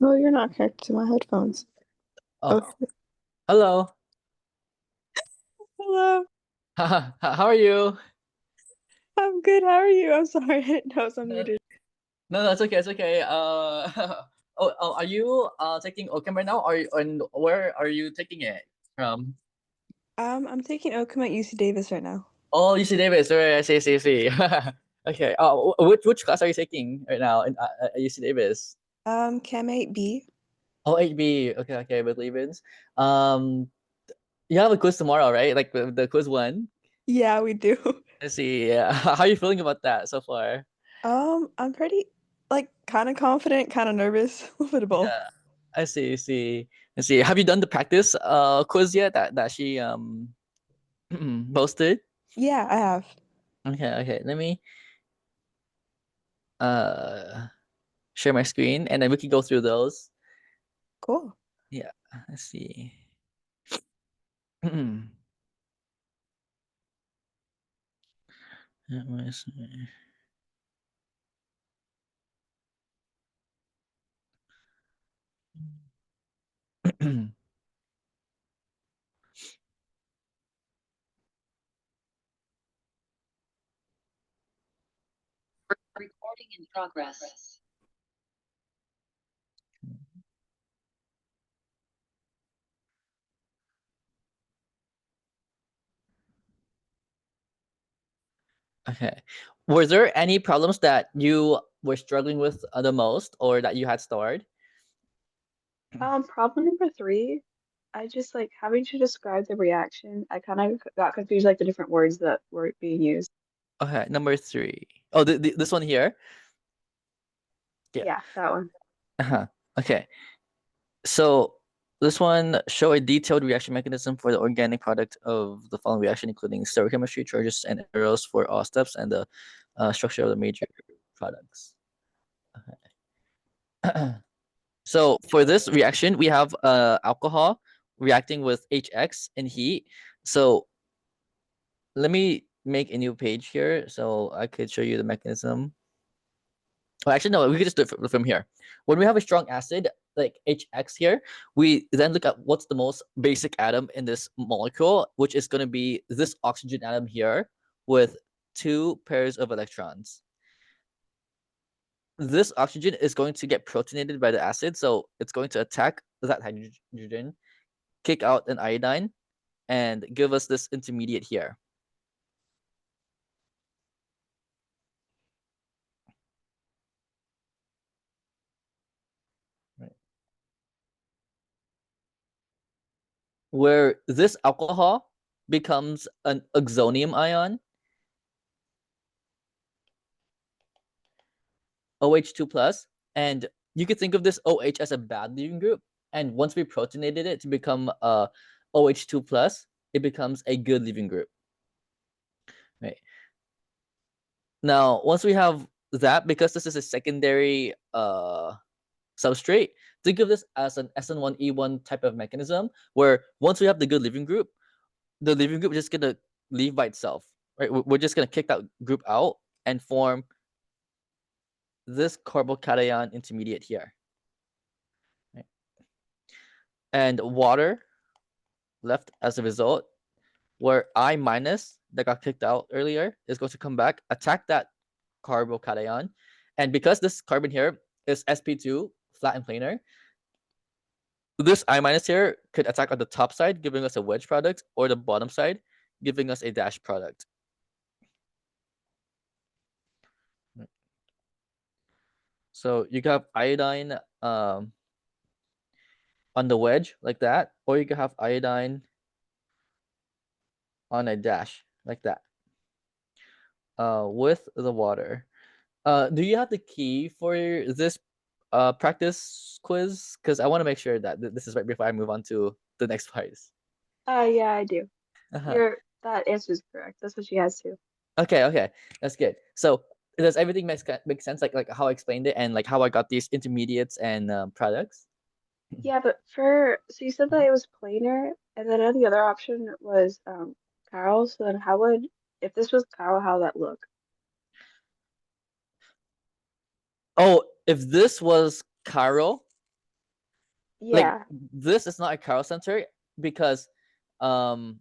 Oh, you're not connected to my headphones. Oh, Oh, hello. hello. How are you? I'm good. How are you? I'm sorry. I didn't know I was No, unmuted. no, it's okay. It's okay. Are you taking OChem right now? And where are you taking it from? I'm taking Oakham at UC Davis right now. Oh, UC Davis. Right, I see. Okay. Which class are you taking right now at UC Davis? Chem 8B. Oh, 8B. Okay, with Levens. Um, you have a quiz tomorrow, right? Like the quiz one. Yeah, we do. I see. Yeah. How are you feeling about that so far? I'm pretty, like, kind of confident, kind of nervous, a little bit of both. Yeah, I see. Have you done the practice quiz yet that she posted? Yeah, I have. Okay. Let me uh share my screen and then we can go through those. Cool. Yeah, let's see. Let me see. Recording in progress. Okay. Were there any problems that you were struggling with the most or that you had stored? Problem number three, I just like having to describe the reaction. I kind of got confused, like the different words that were being used. Okay, number three. Oh, this one here. Yeah. Yeah, that one. Uh-huh. Okay. So this one show a detailed reaction mechanism for the organic product of the following reaction, including stereochemistry, charges, and arrows for all steps, and the structure of the major products. Okay. So for this reaction, we have alcohol reacting with HX in heat. So let me make a new page here so I could show you the mechanism. Well, actually, no, we could just do it from here. When we have a strong acid, like HX here, we then look at what's the most basic atom in this molecule, which is going to be this oxygen atom here with two pairs of electrons. This oxygen is going to get protonated by the acid, so it's going to attack that hydrogen, kick out an iodine, and give us this intermediate here. Right. Where this alcohol becomes an oxonium ion, OH2 plus, and you could think of this OH as a bad leaving group. And once we protonated it to become OH2 plus, it becomes a good leaving group. Right. Now, once we have that, because this is a secondary substrate, think of this as an SN1E1 type of mechanism where once we have the good leaving group, the leaving group is just gonna leave by itself. Right. We're just gonna kick that group out and form this carbocation intermediate here. Right? And water left as a result, where I minus that got kicked out earlier is going to come back, attack that carbocation. And because this carbon here is sp2, flat and planar, this I minus here could attack on the top side, giving us a wedge product, or the bottom side, giving us a dash product. So you can have iodine on the wedge like that, or you can have iodine on a dash like that with the water. Do you have the key for this practice quiz? Because I want to make sure that this is right before I move on to the next part. Yeah, I do. Uh-huh. Your that answer is correct. That's what she has too. Okay, that's good. So does everything make sense? Like how I explained it and like how I got these intermediates and products? Yeah, but so you said that it was planar, and then the other option was Carol. So then how would if this was Carol, how would that look? Oh, if this was chiral, Like Yeah. this is not a chiral center because um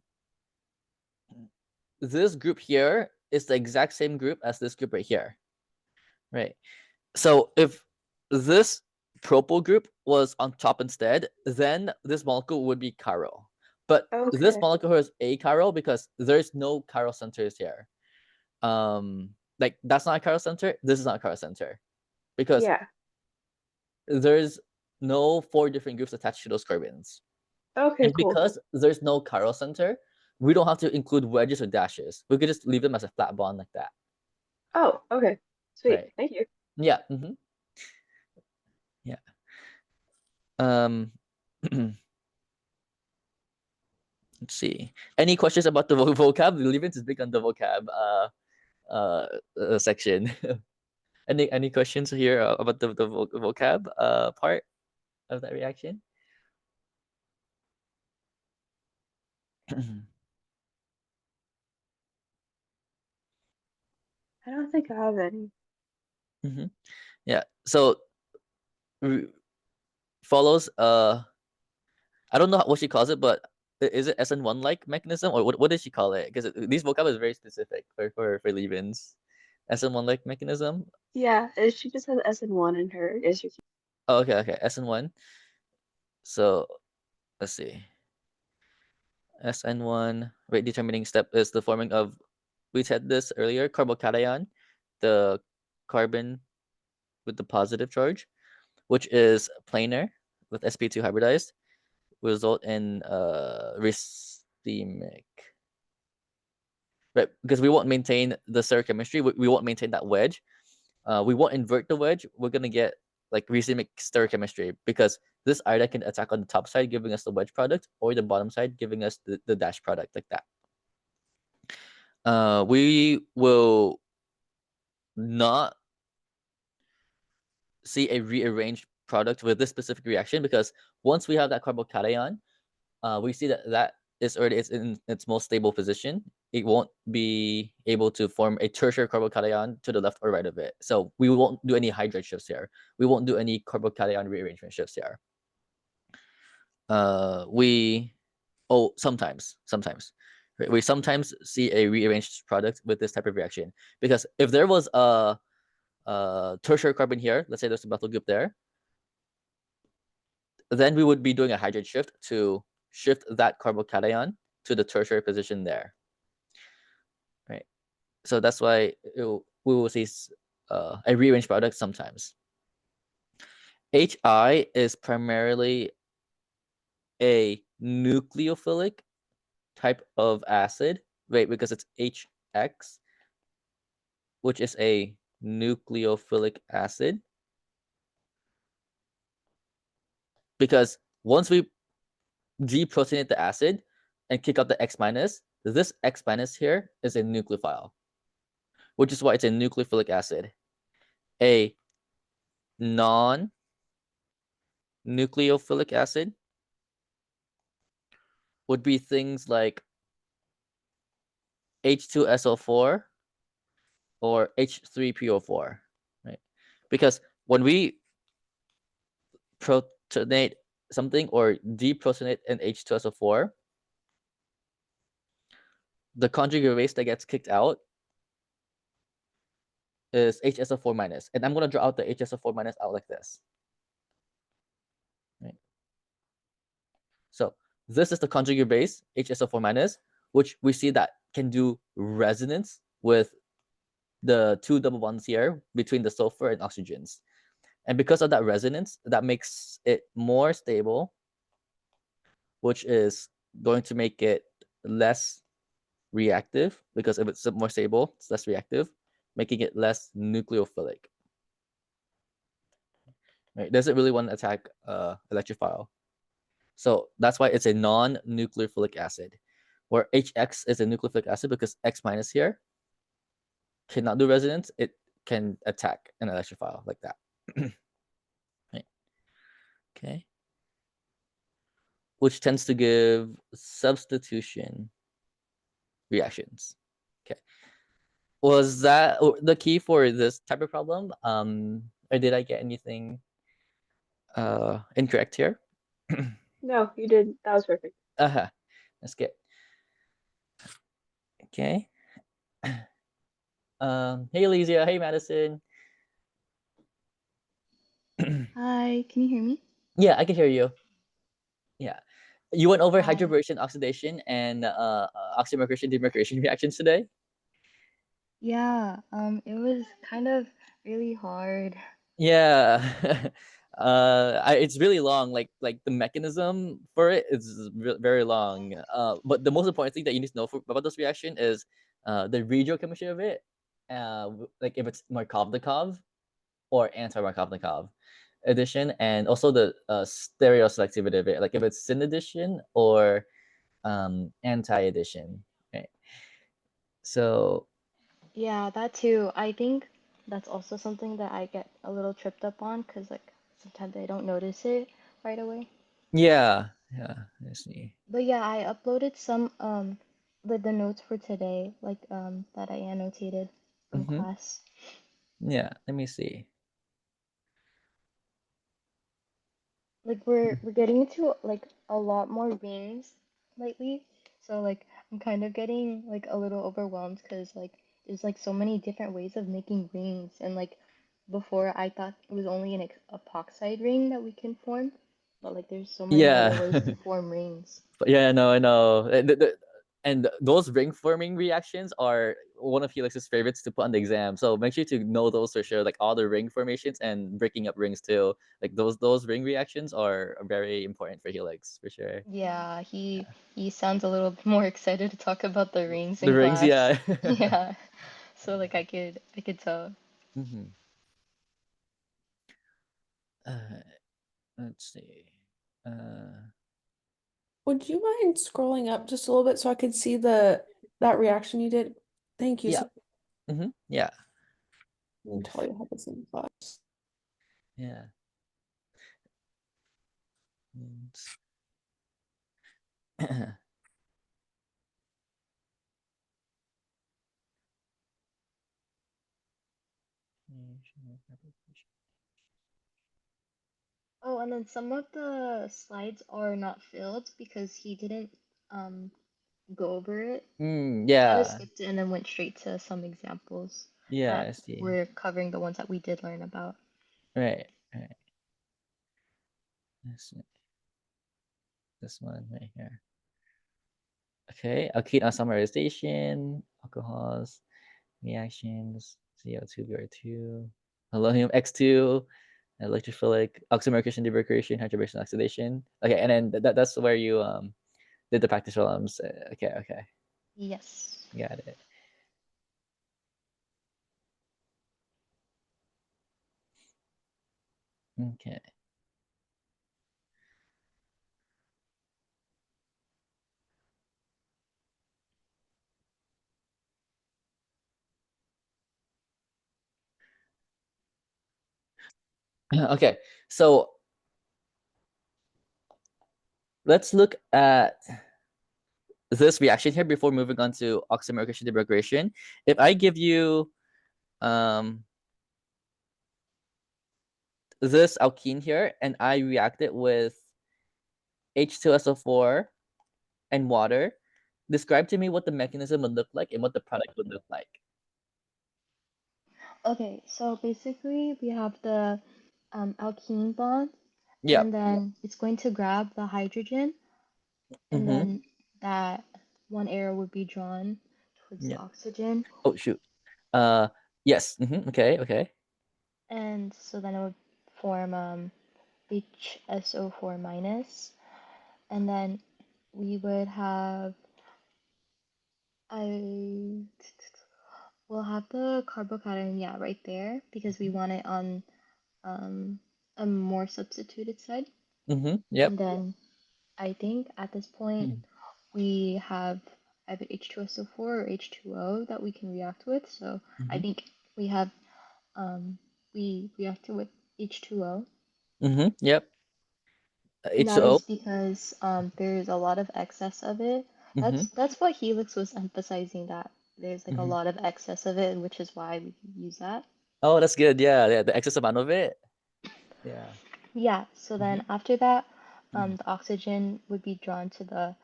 this group here is the exact same group as this group right here, right? So if this propyl group was on top instead, then this molecule would be chiral. But this Okay. molecule here is achiral because there's no chiral centers here. Like that's not a chiral center. This is not a chiral center because Yeah. there's no 4 different groups attached to those carbons. Okay, And cool. because there's no chiral center, we don't have to include wedges or dashes. We could just leave them as a flat bond like that, Oh, okay. Sweet. right? Thank you. Yeah. Yeah. Um, let's see. Any questions about the vocab? Levens is big on the vocab section. Any questions here about the vocab part of that reaction? I don't think I have any. Yeah. So follows I don't know what she calls it, but is it SN1 like mechanism or what does she call it? Because these vocab is very specific for Levens. SN1 like mechanism. Yeah, she just has SN1 in her issue. Oh, okay, SN1. So let's see. SN1 rate determining step is the forming of, we said this earlier, carbocation, the carbon with the positive charge, which is planar with sp2 hybridized, will result in racemic. Right, because we won't maintain the stereochemistry, we won't maintain that wedge. We won't invert the wedge. We're gonna get like racemic stereochemistry because this iodide can attack on the top side, giving us the wedge product, or the bottom side, giving us the dash product like that. We will not see a rearranged product with this specific reaction because once we have that carbocation, we see that is already in its most stable position. It won't be able to form a tertiary carbocation to the left or right of it. So we won't do any hydride shifts here. We won't do any carbocation rearrangement shifts here. We sometimes right? We sometimes see a rearranged product with this type of reaction because if there was a tertiary carbon here, let's say there's a methyl group there, then we would be doing a hydride shift to shift that carbocation to the tertiary position there, right? So that's why we will see a rearranged product sometimes. HI is primarily a nucleophilic type of acid, right? Because it's HX, which is a nucleophilic acid. Because once we deproteinate the acid and kick out the X minus, this X minus here is a nucleophile, which is why it's a nucleophilic acid. A non-nucleophilic acid would be things like H2SO4 or H3PO4, right? Because when we protonate something or deprotonate an H2SO4, the conjugate base that gets kicked out is HSO4 minus. And I'm going to draw out the HSO4 minus out like this. Right? So this is the conjugate base, HSO4 minus, which we see that can do resonance with the 2 double bonds here between the sulfur and oxygens. And because of that resonance, that makes it more stable, which is going to make it less reactive because if it's more stable, it's less reactive, making it less nucleophilic. Right? It doesn't really want to attack electrophile. So that's why it's a non-nucleophilic acid, where HX is a nucleophilic acid because X minus here cannot do resonance. It can attack an electrophile like that. Right. Okay. Which tends to give substitution reactions. Okay. Was that the key for this type of problem? Or did I get anything incorrect here? No, you did. That was perfect. Uh-huh. That's good. Okay. Hey Elysia, hey Madison. Hi, can you hear me? Yeah, I can hear you. Yeah. You went over Hi. hydroversion oxidation and oxymercuration demercuration reactions today? Yeah, it was kind of really hard. Yeah. It's really long. Like the mechanism for it is very long. But the most important thing that you need to know about this reaction is the regiochemistry of it. Like if it's Markovnikov or anti-Markovnikov addition, and also the stereoselectivity of it, like if it's syn addition or anti-addition. Right. So Yeah, that too. I think that's also something that I get a little tripped up on because like sometimes I don't notice it right away. yeah, I see. But yeah, I uploaded some the notes for today, like that I annotated from Mm-hmm. class. Yeah, let me see. Like we're getting into like a lot more rings lately. So like I'm kind of getting like a little overwhelmed because like there's like so many different ways of making rings and like before I thought it was only an epoxide ring that we can form, but like there's so many other Yeah. ways to form rings. Yeah, no, I know. And those ring forming reactions are one of Helix's favorites to put on the exam. So make sure to know those for sure, like all the ring formations and breaking up rings too. Like those ring reactions are very important for Helix for sure. Yeah, he sounds a little more excited to talk about the rings The in rings, class. yeah. Yeah. So like I could tell. hmm uh, let's see. Uh, Would you mind scrolling up just a little bit so I could see that reaction you did? Thank you. yeah. So Yeah. I can tell you how this in class. Yeah. Oh, and then some of the slides are not filled because he didn't um go over it. He kind of Yeah. skipped it and then went straight to some examples Yeah, that I see. were covering the ones that we did learn about. Right. Right. This one right here. Okay, alkene isomerization, alcohols, reactions, CO2, Br2, aluminum X2, electrophilic, oxymercuration, demercuration, hydrogenation, oxidation. Okay, and then that's where you did the practice problems. Okay, Yes. got it. Okay. Okay, so let's look at this reaction here before moving on to oxymercuration, demercuration. If I give you um this alkene here and I react it with H2SO4 and water, describe to me what the mechanism would look like and what the product would look like. Okay, so basically we have the alkene bond, and Yep. then it's going to grab the hydrogen, and Mm-hmm. then that one arrow would be drawn towards the Yeah. oxygen, Oh shoot. Uh yes. Okay. and so then it would form HSO4 minus, and then we would have I we'll have the carbocation, yeah, right there because we want it on um, a more substituted side. Mm-hmm. Yep. And then I think at this point we have either H2SO4 or H2O that we can react with. So I Mm-hmm. think we have we reacted with H2O. Mm-hmm. Yep. And that H2O. is because there's a lot of excess of it. Mm-hmm. That's what Helix was emphasizing, that there's like a Mm-hmm. lot of excess of it, which is why we use that. Oh, that's good. Yeah, the excess amount of it. Yeah. Yeah, so Mm-hmm. then after that, the oxygen would be drawn to the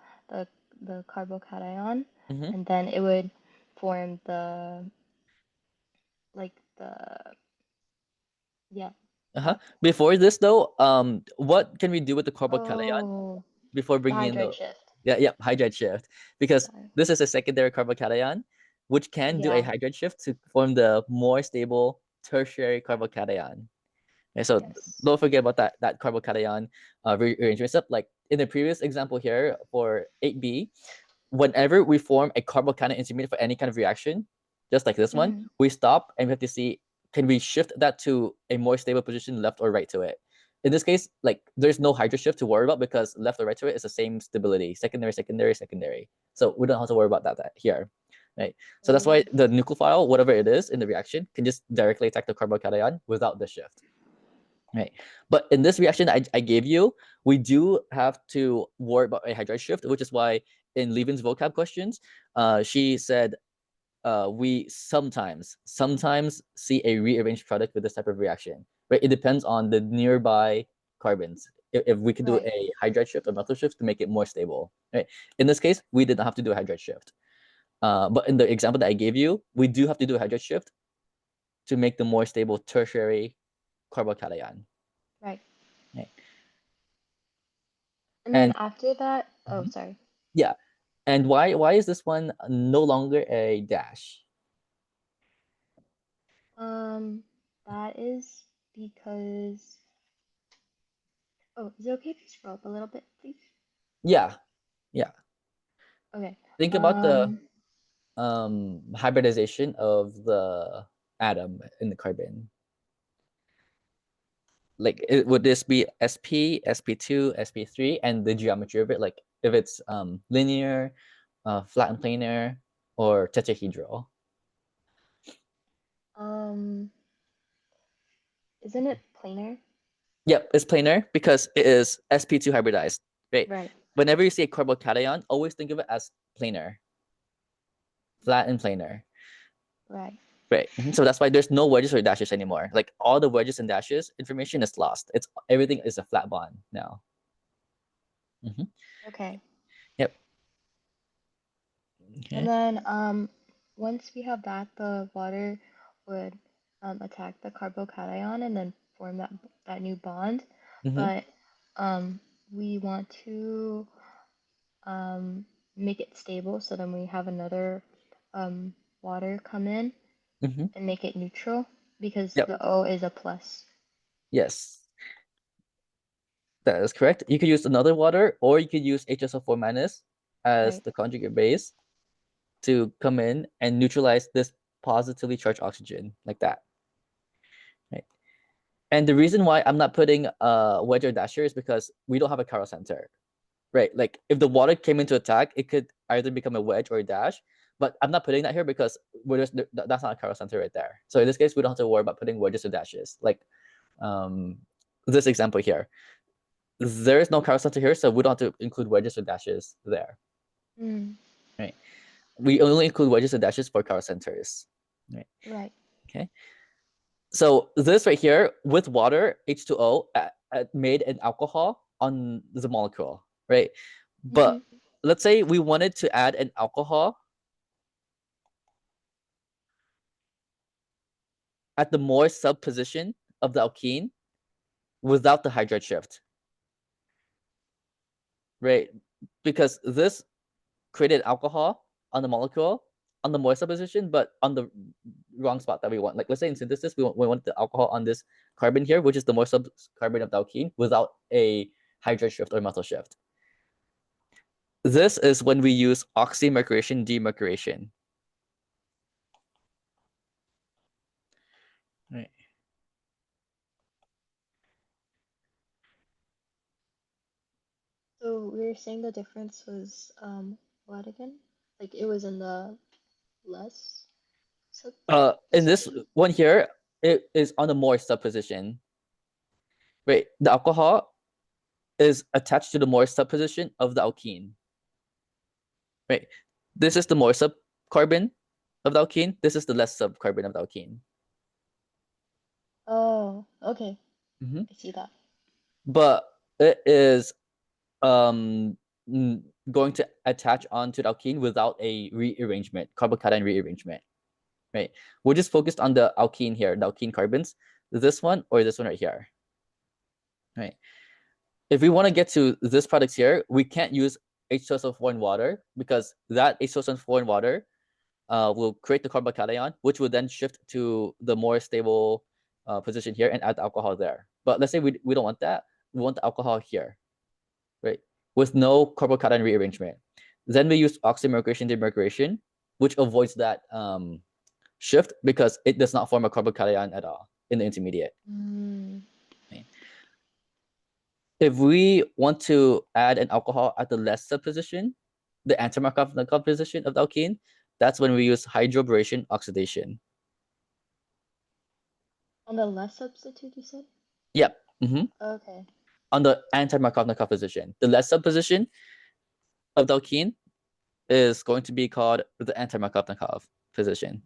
the carbocation, Mm-hmm. and then it would form the like the yeah Uh-huh. that. Before this though, what can we do with the carbocation Oh, before the bringing in hydride the shift. hydride shift? Because Sorry. this is a secondary carbocation, which can do a Yeah. hydride shift to form the more stable tertiary carbocation. And so Yes. don't forget about that carbocation rearrangement step. Like in the previous example here for 8b, whenever we form a carbocation intermediate for any kind of reaction, just like this one, Mm-hmm. we stop and we have to see, can we shift that to a more stable position, left or right to it? In this case, like there's no hydro shift to worry about because left or right to it is the same stability, secondary, secondary, secondary. So we don't have to worry about that here, right? So that's why Oh. the nucleophile, whatever it is in the reaction, can just directly attack the carbocation without the shift. Right. But in this reaction I gave you, we do have to worry about a hydride shift, which is why in Levin's vocab questions, she said we sometimes see a rearranged product with this type of reaction. Right. It depends on the nearby carbons. If we could do Right. a hydride shift or methyl shift to make it more stable. Right. In this case, we did not have to do a hydride shift. But in the example that I gave you, we do have to do a hydride shift to make the more stable tertiary carbocation. Right. Right. And then And after that, oh, Mhm. sorry. Yeah. And why is this one no longer a dash? Um, that is because. Oh, is it okay if you scroll up a little bit, please? Yeah. Yeah. Okay. Think about the hybridization of the atom in the carbon. Like would this be sp, sp2, sp3, and the geometry of it, like if it's linear, flat and planar, or tetrahedral? Um, isn't it planar? Yep, it's planar because it is sp2 hybridized, right? Right. Whenever you see a carbocation, always think of it as planar, flat and planar. Right. Right. So that's why there's no wedges or dashes anymore. Like all the wedges and dashes information is lost. It's everything is a flat bond now. Mhm. Okay. Yep. And Okay. then once we have that, the water would attack the carbocation and then form that new bond. Mm-hmm. But um, we want to um, make it stable, so then we have another water come in Mm-hmm. and make it neutral because Yep. the O is a plus. Yes, that is correct. You could use another water, or you could use HSO4 minus as Right. the conjugate base to come in and neutralize this positively charged oxygen like that. Right. And the reason why I'm not putting a wedge or dasher is because we don't have a chiral center. Right, like if the water came into attack, it could either become a wedge or a dash. But I'm not putting that here because we're just that's not a chiral center right there. So in this case, we don't have to worry about putting wedges or dashes. Like um, this example here, there is no chiral center here, so we don't have to include wedges or dashes there. Mm, Right, we only include wedges and dashes for chiral centers. Right. right. Okay. So this right here with water, H2O made an alcohol on the molecule, right? Mm-hmm. But let's say we wanted to add an alcohol at the more sub position of the alkene without the hydride shift, right? Because this created alcohol on the molecule on the more sub position, but on the wrong spot that we want. Like let's say in synthesis, we want the alcohol on this carbon here, which is the more sub carbon of the alkene without a hydride shift or methyl shift. This is when we use oxymercuration demercuration. Right. So we were saying the difference was what again? Like it was in the less sub In this position? one here, it is on the more sub position. Right. The alcohol is attached to the more sub position of the alkene. Right. This is the more sub carbon of the alkene. This is the less sub carbon of the alkene. Oh, okay. Mm-hmm. I see that. But it is going to attach onto the alkene without a rearrangement, carbocation rearrangement, right? We're just focused on the alkene here, the alkene carbons, this one or this one right here, right? If we want to get to this product here, we can't use H2SO4 in water because that H2SO4 in water will create the carbocation, which will then shift to the more stable position here and add the alcohol there. But let's say we don't want that. We want the alcohol here, right? With no carbocation rearrangement. Then we use oxymercuration demercuration, which avoids that shift because it does not form a carbocation at all in the intermediate. Okay. If we want to add an alcohol at the less sub position, the anti-Markov position of the alkene, that's when we use hydroboration oxidation. On the less substitute, you said? Yep. Okay. On the anti-Markov position. The less sub position of the alkene is going to be called the anti-Markov position.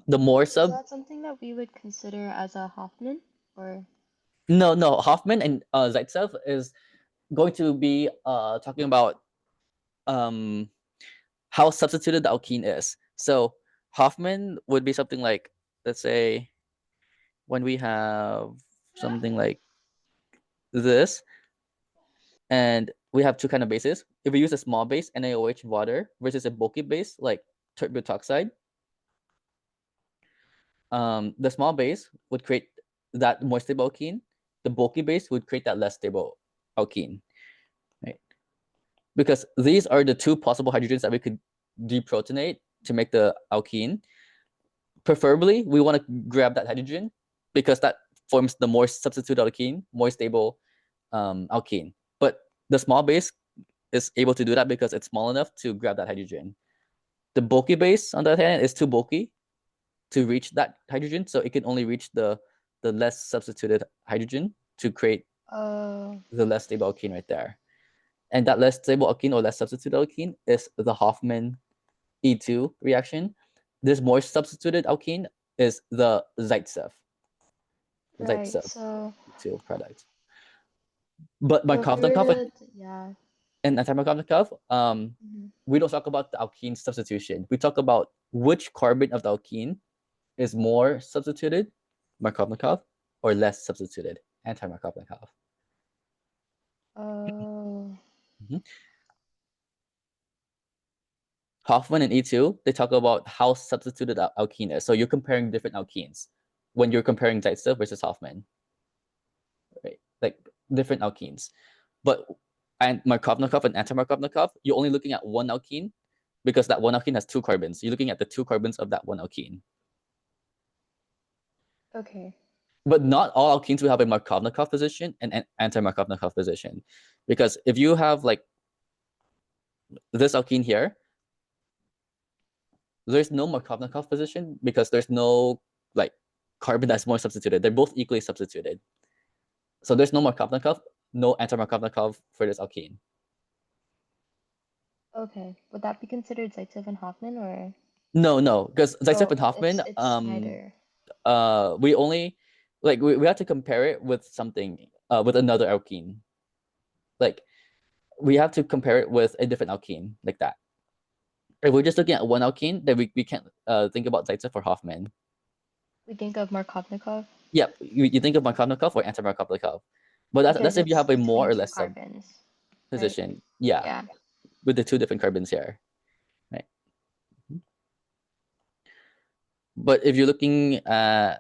The more Is sub. that something that we would consider as a Hoffman, or? No. Hoffman and Zaitsev is going to be talking about how substituted the alkene is. So Hoffman would be something like, let's say, when we have something like this, and we have two kind of bases. If we use a small base, NaOH in water, versus a bulky base like butoxide, the small base would create that more stable alkene. The bulky base would create that less stable alkene, right? Because these are the two possible hydrogens that we could deprotonate to make the alkene. Preferably, we want to grab that hydrogen because that forms the more substituted alkene, more stable alkene. But the small base is able to do that because it's small enough to grab that hydrogen. The bulky base, on the other hand, is too bulky to reach that hydrogen, so it can only reach the less substituted hydrogen to create the less stable alkene right there. And that less stable alkene or less substituted alkene is the Hoffman E2 reaction. This more substituted alkene is the Zaitsev. Right, Zaitsev so E2 product. But if we were Markovnikov yeah. and anti-Markovnikov, we don't talk about the alkene substitution. We talk about which carbon of the alkene is more substituted, Markovnikov, or less substituted, anti-Markovnikov. Oh. Hoffman and E2, they talk about how substituted alkene is. So you're comparing different alkenes when you're comparing Zaitsev versus Hoffman, right? Like different alkenes. But and Markovnikov and anti-Markovnikov, you're only looking at one alkene because that one alkene has two carbons. You're looking at the two carbons of that one alkene. Okay. But not all alkenes will have a Markovnikov position and an anti-Markovnikov position. Because if you have like this alkene here, there's no Markovnikov position because there's no like carbon that's more substituted. They're both equally substituted. So there's no Markovnikov, no anti-Markovnikov for this alkene. Okay. Would that be considered Zaitsev and Hoffman, or? No, because Zaitsev and Hoffman, it's neither. we only like we have to compare it with something with another alkene. Like we have to compare it with a different alkene like that. If we're just looking at one alkene, then we can't think about Zaitsev or Hoffman. We think of Markovnikov Yep, you think of Markovnikov or anti-Markovnikov, but that's because if you have a it's more between or two less sub carbons, right? position. Yeah, Yeah. with the two different carbons here, right? But if you're looking at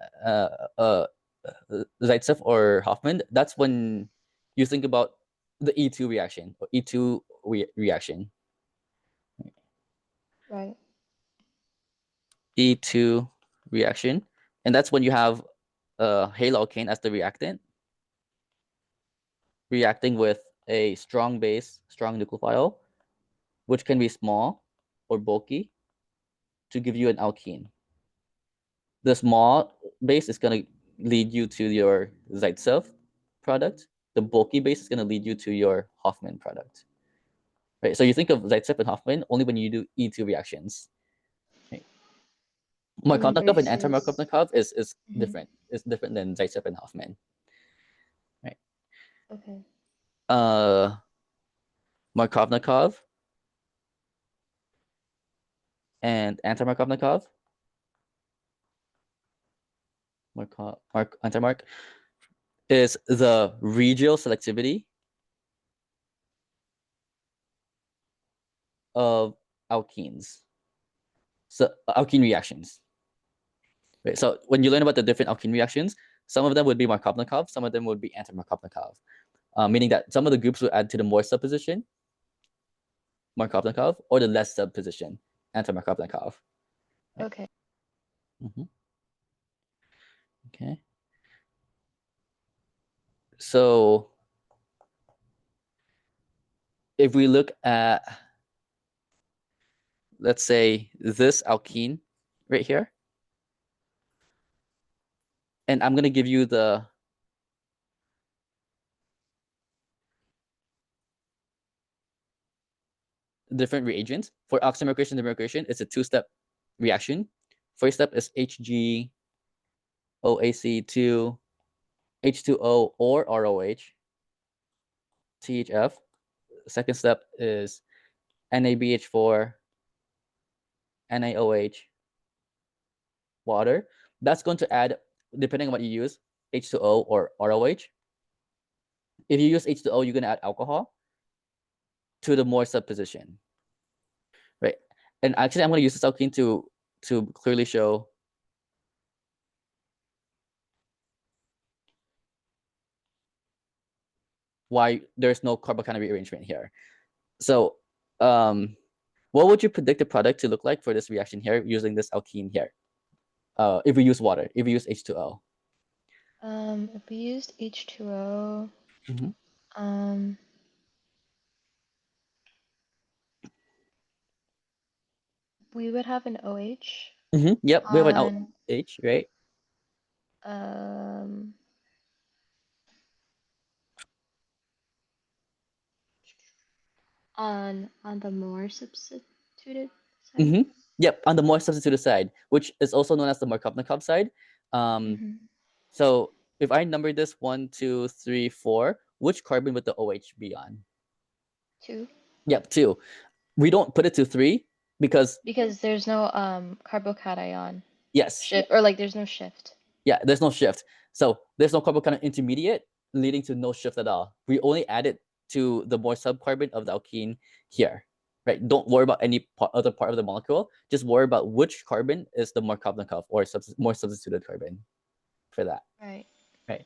Zaitsev or Hoffman, that's when you think about the E2 reaction or E2 reaction. Right. E2 reaction, and that's when you have halocane as the reactant, reacting with a strong base, strong nucleophile, which can be small or bulky, to give you an alkene. The small base is going to lead you to your Zaitsev product. The bulky base is going to lead you to your Hoffman product. Right? So you think of Zaitsev and Hoffman only when you do E2 reactions. Right? Markovnikov and Versus. anti-Markovnikov is Mhm. different. It's different than Zaitsev and Hoffman. Right? Okay. Markovnikov and anti-Markovnikov. Anti-Mark is the regional selectivity of alkenes. So alkene reactions. Right. So when you learn about the different alkene reactions, some of them would be Markovnikov, some of them would be anti-Markovnikov, meaning that some of the groups would add to the more sub position, Markovnikov, or the less sub position, anti-Markovnikov. Right. Okay. Okay. So if we look at, let's say, this alkene right here, and I'm going to give you the different reagents. For oxymercuration demercuration, it's a two-step reaction. First step is HgOAC2, H2O or ROH, THF. Second step is NaBH4, NaOH, water. That's going to add, depending on what you use, H2O or ROH. If you use H2O, you're going to add alcohol to the more sub position, right? And actually, I'm going to use this alkene to clearly show why there's no carbocation rearrangement here. So what would you predict the product to look like for this reaction here using this alkene here? If we use water, if we use H2O. If we used H2O, Mm-hmm. we would have an OH Mm-hmm. Yep, we have an on OH, right? um on the more substituted side. Mm-hmm. Yep, on the more substituted side, which is also known as the Markovnikov side. So if I number this 1, 2, 3, 4, which carbon would the OH be on? 2. Yep, 2. We don't put it to 3 because Because there's no carbocation yes, shift, or like there's no shift. yeah, there's no shift. So there's no carbocation intermediate leading to no shift at all. We only add it to the more subcarbon of the alkene here, right? Don't worry about any other part of the molecule. Just worry about which carbon is the Markovnikov or more substituted carbon for that, Right. right?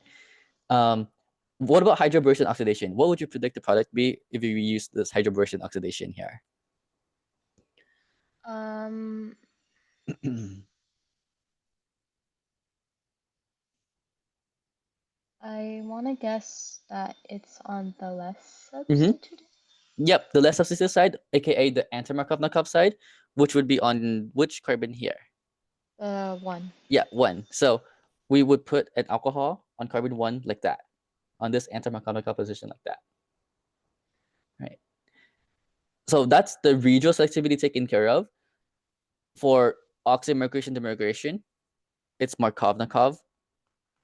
What about hydroboration oxidation? What would you predict the product be if you use this hydroboration oxidation here? I want to guess that it's on the less Mm-hmm. substituted. Yep, the less substituted side, aka the anti-Markovnikov side, which would be on which carbon here? 1. Yeah, 1. So we would put an alcohol on carbon 1 like that, on this anti-Markovnikov position like that, right? So that's the regional selectivity taken care of. For oxymercuration demercuration, it's Markovnikov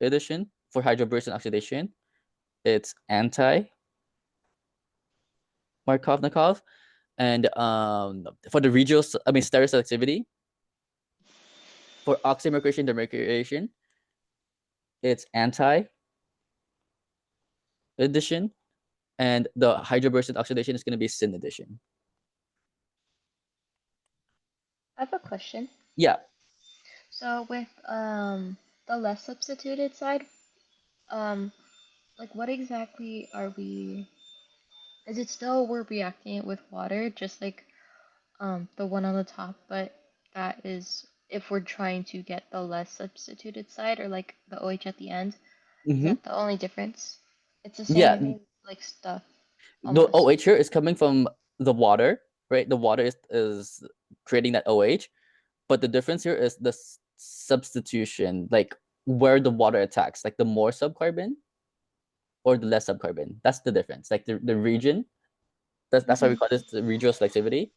addition. For hydroboration oxidation, it's anti-Markovnikov. And for the regional, stereoselectivity, for oxymercuration demercuration, it's anti addition, and the hydroboration oxidation is going to be syn addition. I have a question. Yeah. So with the less substituted side, like what exactly are we? Is it still we're reacting it with water, just like the one on the top, but that is if we're trying to get the less substituted side or like the OH at the end, is Mm-hmm. that the only difference? It's the Yeah. same like stuff The almost. OH here is coming from the water, right? The water is creating that OH, but the difference here is the substitution, like where the water attacks, like the more subcarbon or the less subcarbon. That's the difference. Like the region. That's why we call this the regional selectivity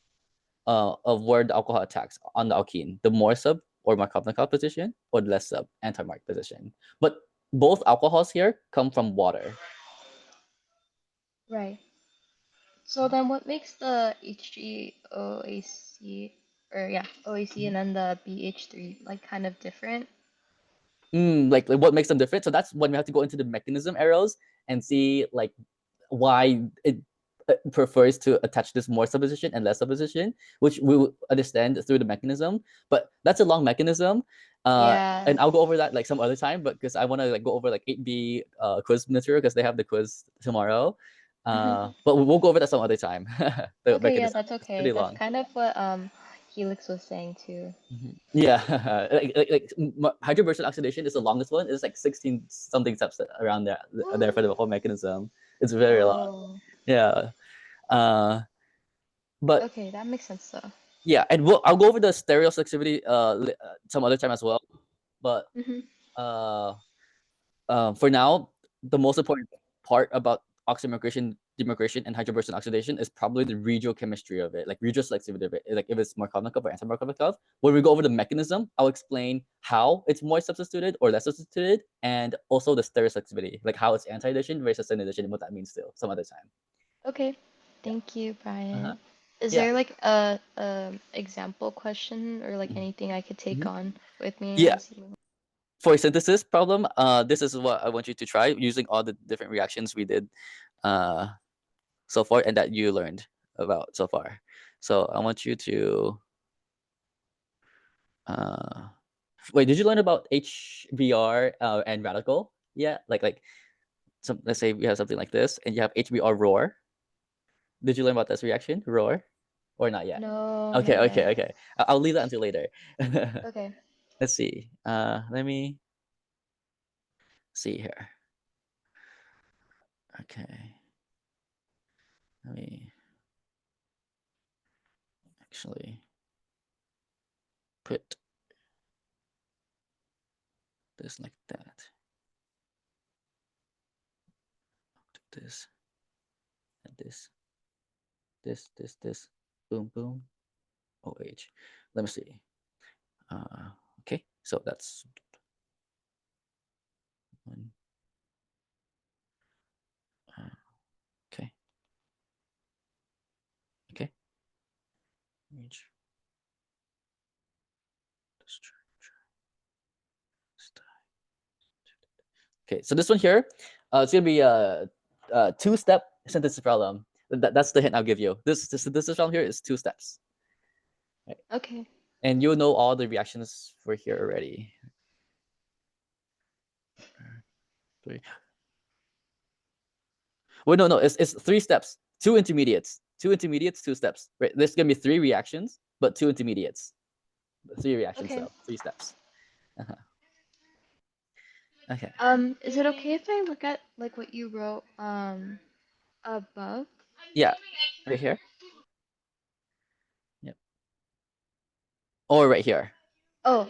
of where the alcohol attacks on the alkene, the more sub or Markovnikov position or the less sub anti-Mark position. But both alcohols here come from water. Right. So then what makes the HGOAC or yeah, OAC and then the BH3 like kind of different? Like what makes them different? So that's when we have to go into the mechanism arrows and see like why it prefers to attach this more supposition and less supposition, which we will understand through the mechanism. But that's a long mechanism. Yeah. And I'll go over that like some other time, but because I want to like go over like 8B quiz material because they have the quiz tomorrow. But we'll go over that some other time. The Okay, yeah, mechanism. that's It's okay. pretty That's long. kind of what Helix was saying too. Yeah, like hydrogen oxidation is the longest one. It's like 16 something steps around there for the whole mechanism. It's very long. Oh, Yeah. But okay, that makes sense though. yeah, and I'll go over the stereoselectivity some other time as well. But Hmm. uh, for now, the most important part about oxymigration, demigration, and hydrogen oxidation is probably the regiochemistry of it, like regioselectivity of it, like if it's Markovnikov or anti-Markovnikov. When we go over the mechanism, I'll explain how it's more substituted or less substituted, and also the stereoselectivity, like how it's anti-addition versus addition, and what that means still some other time. Okay, Yeah. thank you, Uh-huh. Brian. Is Yeah. there like a example question or like anything I could take Mhm. on with me Yeah. as you? For a synthesis problem, this is what I want you to try using all the different reactions we did uh, so far and that you learned about so far. So I want you to uh, wait. Did you learn about HBr and radical? Yeah, like some. Let's say we have something like this, and you have HBr roar. Did you learn about this reaction, roar, or not yet? No, Okay, not okay, yet. okay. I'll leave that until later. Okay. Let's see. Let me see here. Okay. Let me actually put this like that. Do this and this. Boom, boom. OH. Let me see. Okay, so that's one. Uh, okay, okay. Reach. Okay, so this one here, it's gonna be a two-step synthesis problem. That's the hint I'll give you. This synthesis problem here is 2 steps, right? Okay. And you'll know all the reactions for here already. Three. Well, no, it's 3 steps, 2 intermediates, 2 intermediates, 2 steps. Right? There's gonna be 3 reactions, but 2 intermediates. 3 reactions Okay. though, 3 steps. Uh-huh. Okay. Is it okay if I look at like what you wrote above? Yeah. Right here. Yep. Or right here. Oh,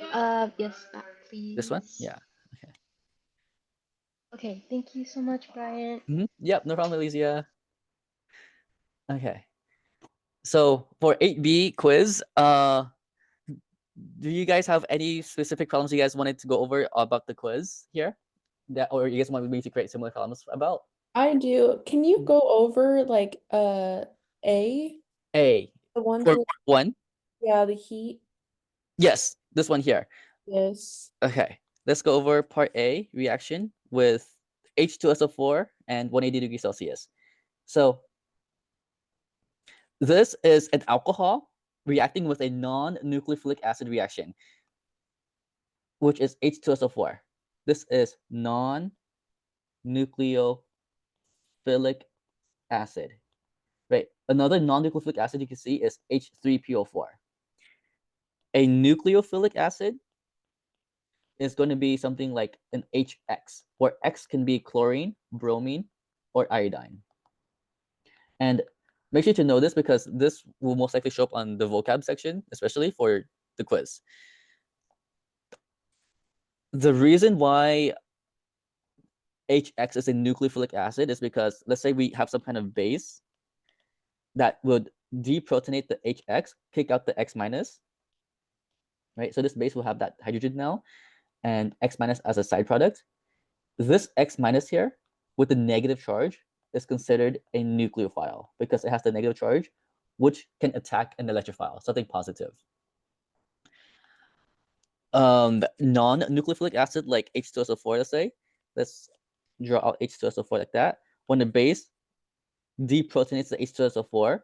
yes, that This one. please. Yeah. Okay. Okay, thank you so much, Brian. Yep. No problem, Elysia. Okay. So for 8B quiz, do you guys have any specific problems you guys wanted to go over about the quiz here? That or you guys want me to create similar problems about? I do. Can you go over like A, A the ones for with part 1. yeah, the heat? Yes, this one here. Yes. Okay, let's go over part A reaction with H2SO4 and 180 degrees Celsius. So this is an alcohol reacting with a non-nucleophilic acid reaction, which is H2SO4. This is non-nucleophilic acid, right? Another non-nucleophilic acid you can see is H3PO4. A nucleophilic acid is going to be something like an HX, where X can be chlorine, bromine, or iodine. And make sure to know this because this will most likely show up on the vocab section, especially for the quiz. The reason why HX is a nucleophilic acid is because let's say we have some kind of base that would deprotonate the HX, kick out the X minus, right? So this base will have that hydrogen now and X minus as a side product. This X minus here with the negative charge is considered a nucleophile because it has the negative charge, which can attack an electrophile, something positive. Non-nucleophilic acid like H2SO4, let's say, let's draw out H2SO4 like that. When the base deprotonates the H2SO4,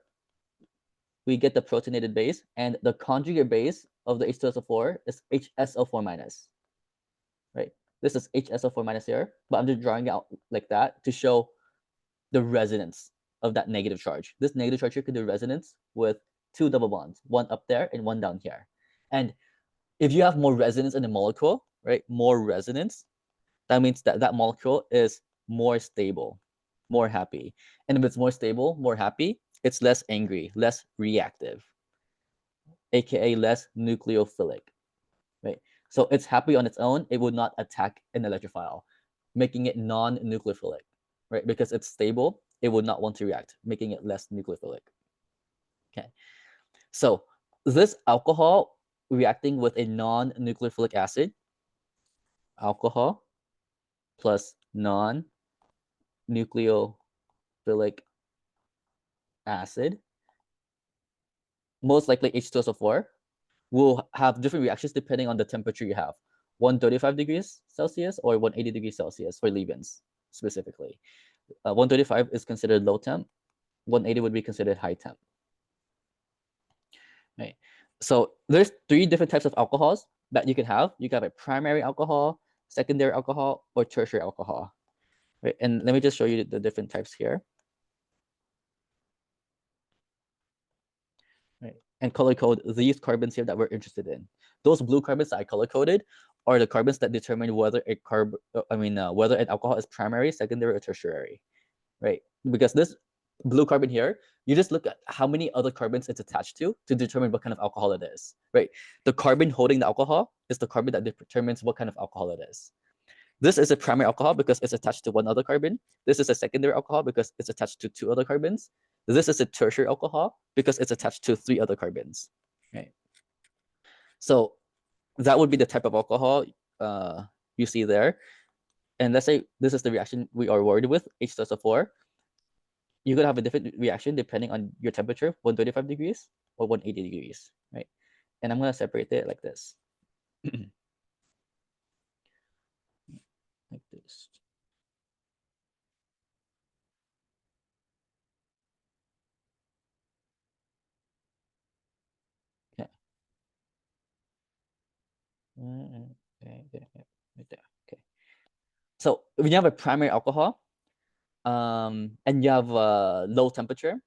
we get the protonated base, and the conjugate base of the H2SO4 is HSO4 minus, right? This is HSO4 minus here, but I'm just drawing out like that to show the resonance of that negative charge. This negative charge here could do resonance with two double bonds, one up there and one down here. And if you have more resonance in the molecule, right, more resonance, that means that that molecule is more stable, more happy. And if it's more stable, more happy, it's less angry, less reactive, aka less nucleophilic, right? So it's happy on its own. It would not attack an electrophile, making it non-nucleophilic, right? Because it's stable, it would not want to react, making it less nucleophilic. Okay, so this alcohol reacting with a non-nucleophilic acid, alcohol plus non-nucleophilic acid, most likely H2SO4, will have different reactions depending on the temperature you have. 135 degrees Celsius or 180 degrees Celsius for Liebens specifically. 135 is considered low temp. 180 would be considered high temp. Right. So there's three different types of alcohols that you can have. You can have a primary alcohol, secondary alcohol, or tertiary alcohol. Right. And let me just show you the different types here. Right. And color code these carbons here that we're interested in. Those blue carbons that I color coded are the carbons that determine whether whether an alcohol is primary, secondary, or tertiary, right? Because this blue carbon here, you just look at how many other carbons it's attached to determine what kind of alcohol it is, right? The carbon holding the alcohol is the carbon that determines what kind of alcohol it is. This is a primary alcohol because it's attached to one other carbon. This is a secondary alcohol because it's attached to two other carbons. This is a tertiary alcohol because it's attached to three other carbons, right? So that would be the type of alcohol you see there. And let's say this is the reaction we are worried with, H2SO4. You could have a different reaction depending on your temperature, 135 degrees or 180 degrees, right? And I'm going to separate it like this. Like this. Okay. Right there. Okay. So when you have a primary alcohol, and you have low temperature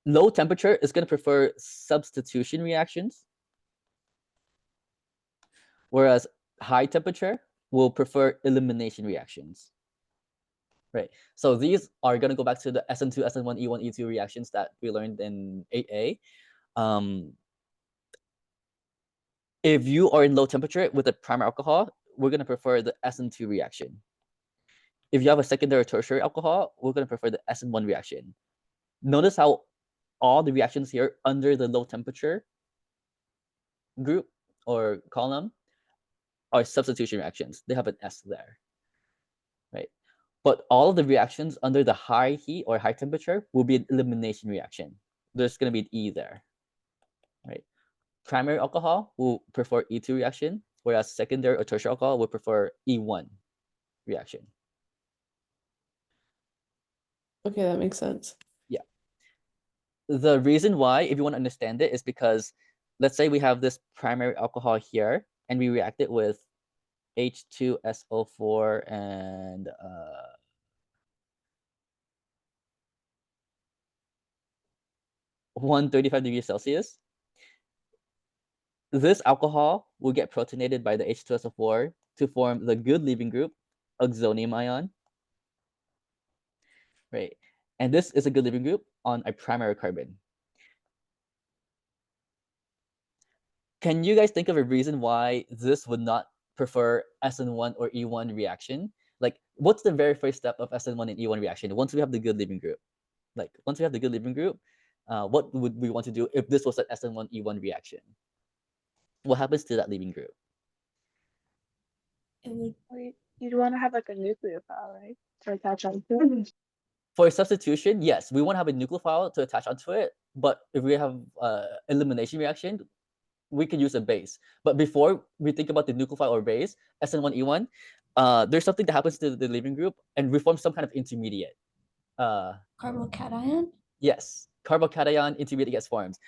is going to prefer substitution reactions, whereas high temperature will prefer elimination reactions, right? So these are going to go back to the SN2, SN1, E1, E2 reactions that we learned in 8A. If you are in low temperature with a primary alcohol, we're going to prefer the SN2 reaction. If you have a secondary or tertiary alcohol, we're going to prefer the SN1 reaction. Notice how all the reactions here under the low temperature group or column are substitution reactions. They have an S there, right? But all of the reactions under the high heat or high temperature will be an elimination reaction. There's going to be an E there, right? Primary alcohol will prefer E2 reaction, whereas secondary or tertiary alcohol will prefer E1 reaction. Okay, that makes sense. Yeah. The reason why, if you want to understand it, is because let's say we have this primary alcohol here and we react it with H2SO4 and 135 degrees Celsius. This alcohol will get protonated by the H2SO4 to form the good leaving group, oxonium ion, right? And this is a good leaving group on a primary carbon. Can you guys think of a reason why this would not prefer SN1 or E1 reaction? Like, what's the very first step of SN1 and E1 reaction once we have the good leaving group? Like, once we have the good leaving group, what would we want to do if this was an SN1 E1 reaction? What happens to that leaving group? It would You you'd want to have like a nucleophile, right? To attach onto it. For substitution, yes, we want to have a nucleophile to attach onto it. But if we have elimination reaction, we can use a base. But before we think about the nucleophile or base, SN1E1, there's something that happens to the leaving group and we form some kind of intermediate. Carbocation? Yes, carbocation intermediate gets formed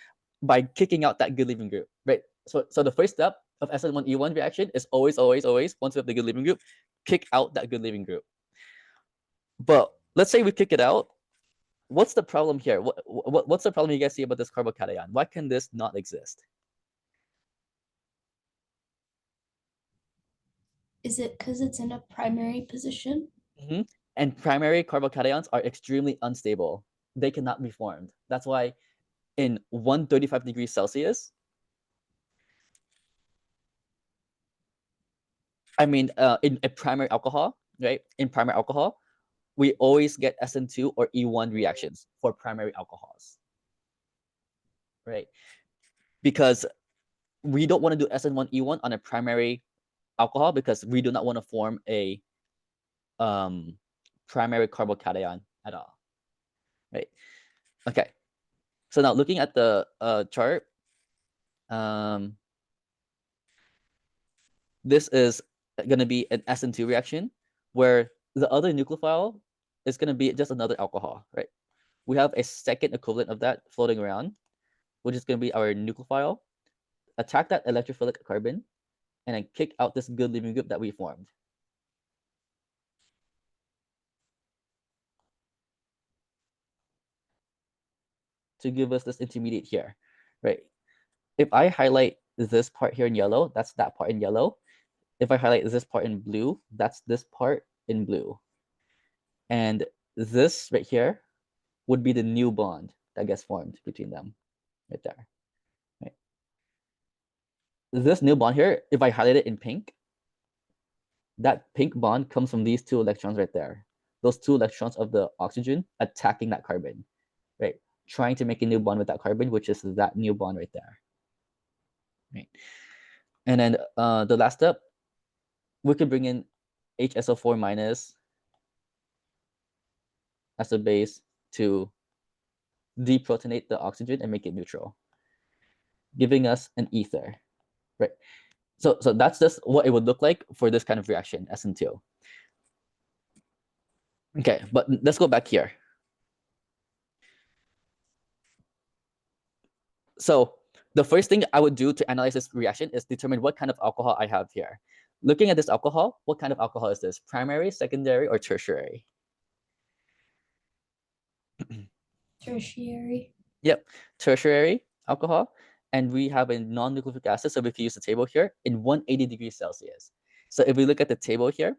by kicking out that good leaving group, right? So the first step of SN1E1 reaction is always, once we have the good leaving group, kick out that good leaving group. But let's say we kick it out. What's the problem here? What's the problem you guys see about this carbocation? Why can this not exist? Is it because it's in a primary position? Mm-hmm. And primary carbocations are extremely unstable. They cannot be formed. That's why in 135 degrees Celsius, in a primary alcohol, right? In primary alcohol, we always get SN2 or E1 reactions for primary alcohols, right? Because we don't want to do SN1 E1 on a primary alcohol because we do not want to form a primary carbocation at all, right? Okay, so now looking at the chart, this is going to be an SN2 reaction where the other nucleophile is going to be just another alcohol, right? We have a second equivalent of that floating around, which is going to be our nucleophile. Attack that electrophilic carbon and then kick out this good leaving group that we formed. To give us this intermediate here, right? If I highlight this part here in yellow, that's that part in yellow. If I highlight this part in blue, that's this part in blue. And this right here would be the new bond that gets formed between them right there. Right. This new bond here, if I highlight it in pink, that pink bond comes from these two electrons right there. Those two electrons of the oxygen attacking that carbon, right? Trying to make a new bond with that carbon, which is that new bond right there. Right. And then the last step, we could bring in HSO4 minus as a base to deprotonate the oxygen and make it neutral, giving us an ether, right? So that's just what it would look like for this kind of reaction, SN2. Okay, but let's go back here. So the first thing I would do to analyze this reaction is determine what kind of alcohol I have here. Looking at this alcohol, what kind of alcohol is this? Primary, secondary, or tertiary? Tertiary. Yep, tertiary alcohol. And we have a non-nucleic acid, so we can use the table here in 180 degrees Celsius. So if we look at the table here,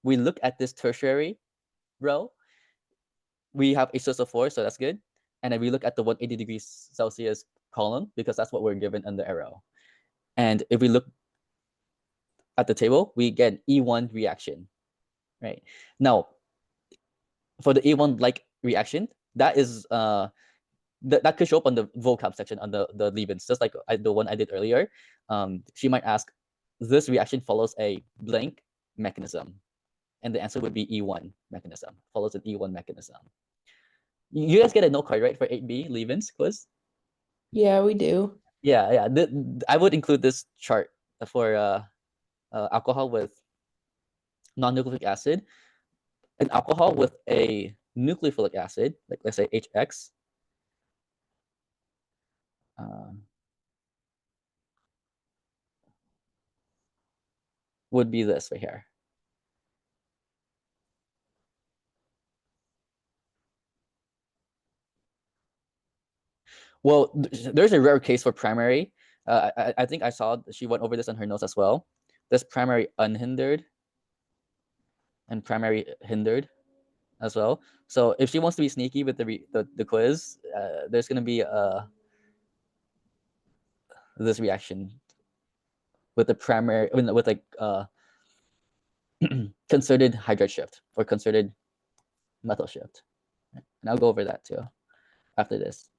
we look at this tertiary row, we have HSO4, so that's good. And then we look at the 180 degrees Celsius column because that's what we're given on the arrow. And if we look at the table, we get E1 reaction, right? Now, for the E1 like reaction, that is that could show up on the vocab section on the Liebens, just like the one I did earlier. She might ask, this reaction follows a blank mechanism, and the answer would be E1 mechanism, follows an E1 mechanism. You guys get a note card, right, for 8B Liebens quiz? Yeah, we do. Yeah. I would include this chart for alcohol with non-nucleic acid, an alcohol with a nucleophilic acid, like let's say HX. Would be this right here. Well, there's a rare case for primary. I think I saw she went over this on her notes as well. There's primary unhindered and primary hindered as well. So if she wants to be sneaky with the quiz, there's gonna be this reaction with the primary, with like concerted hydride shift or concerted methyl shift, and I'll go over that too after this.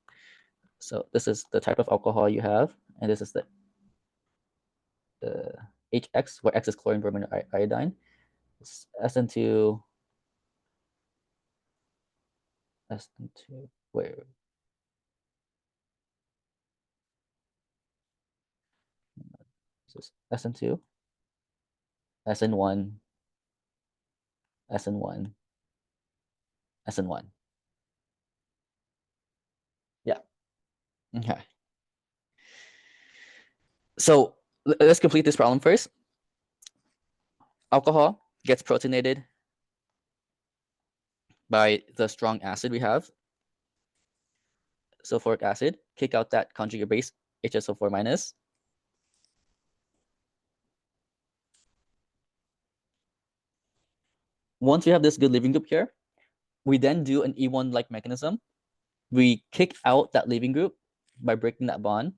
So this is the type of alcohol you have, and this is the HX, where X is chlorine, bromine, iodine. SN2, SN2, wait. This is SN2, SN1, SN1, SN1. Yeah. Okay. So let's complete this problem first. Alcohol gets protonated by the strong acid we have, sulfuric acid. Kick out that conjugate base, HSO4 minus. Once we have this good leaving group here, we then do an E1-like mechanism. We kick out that leaving group by breaking that bond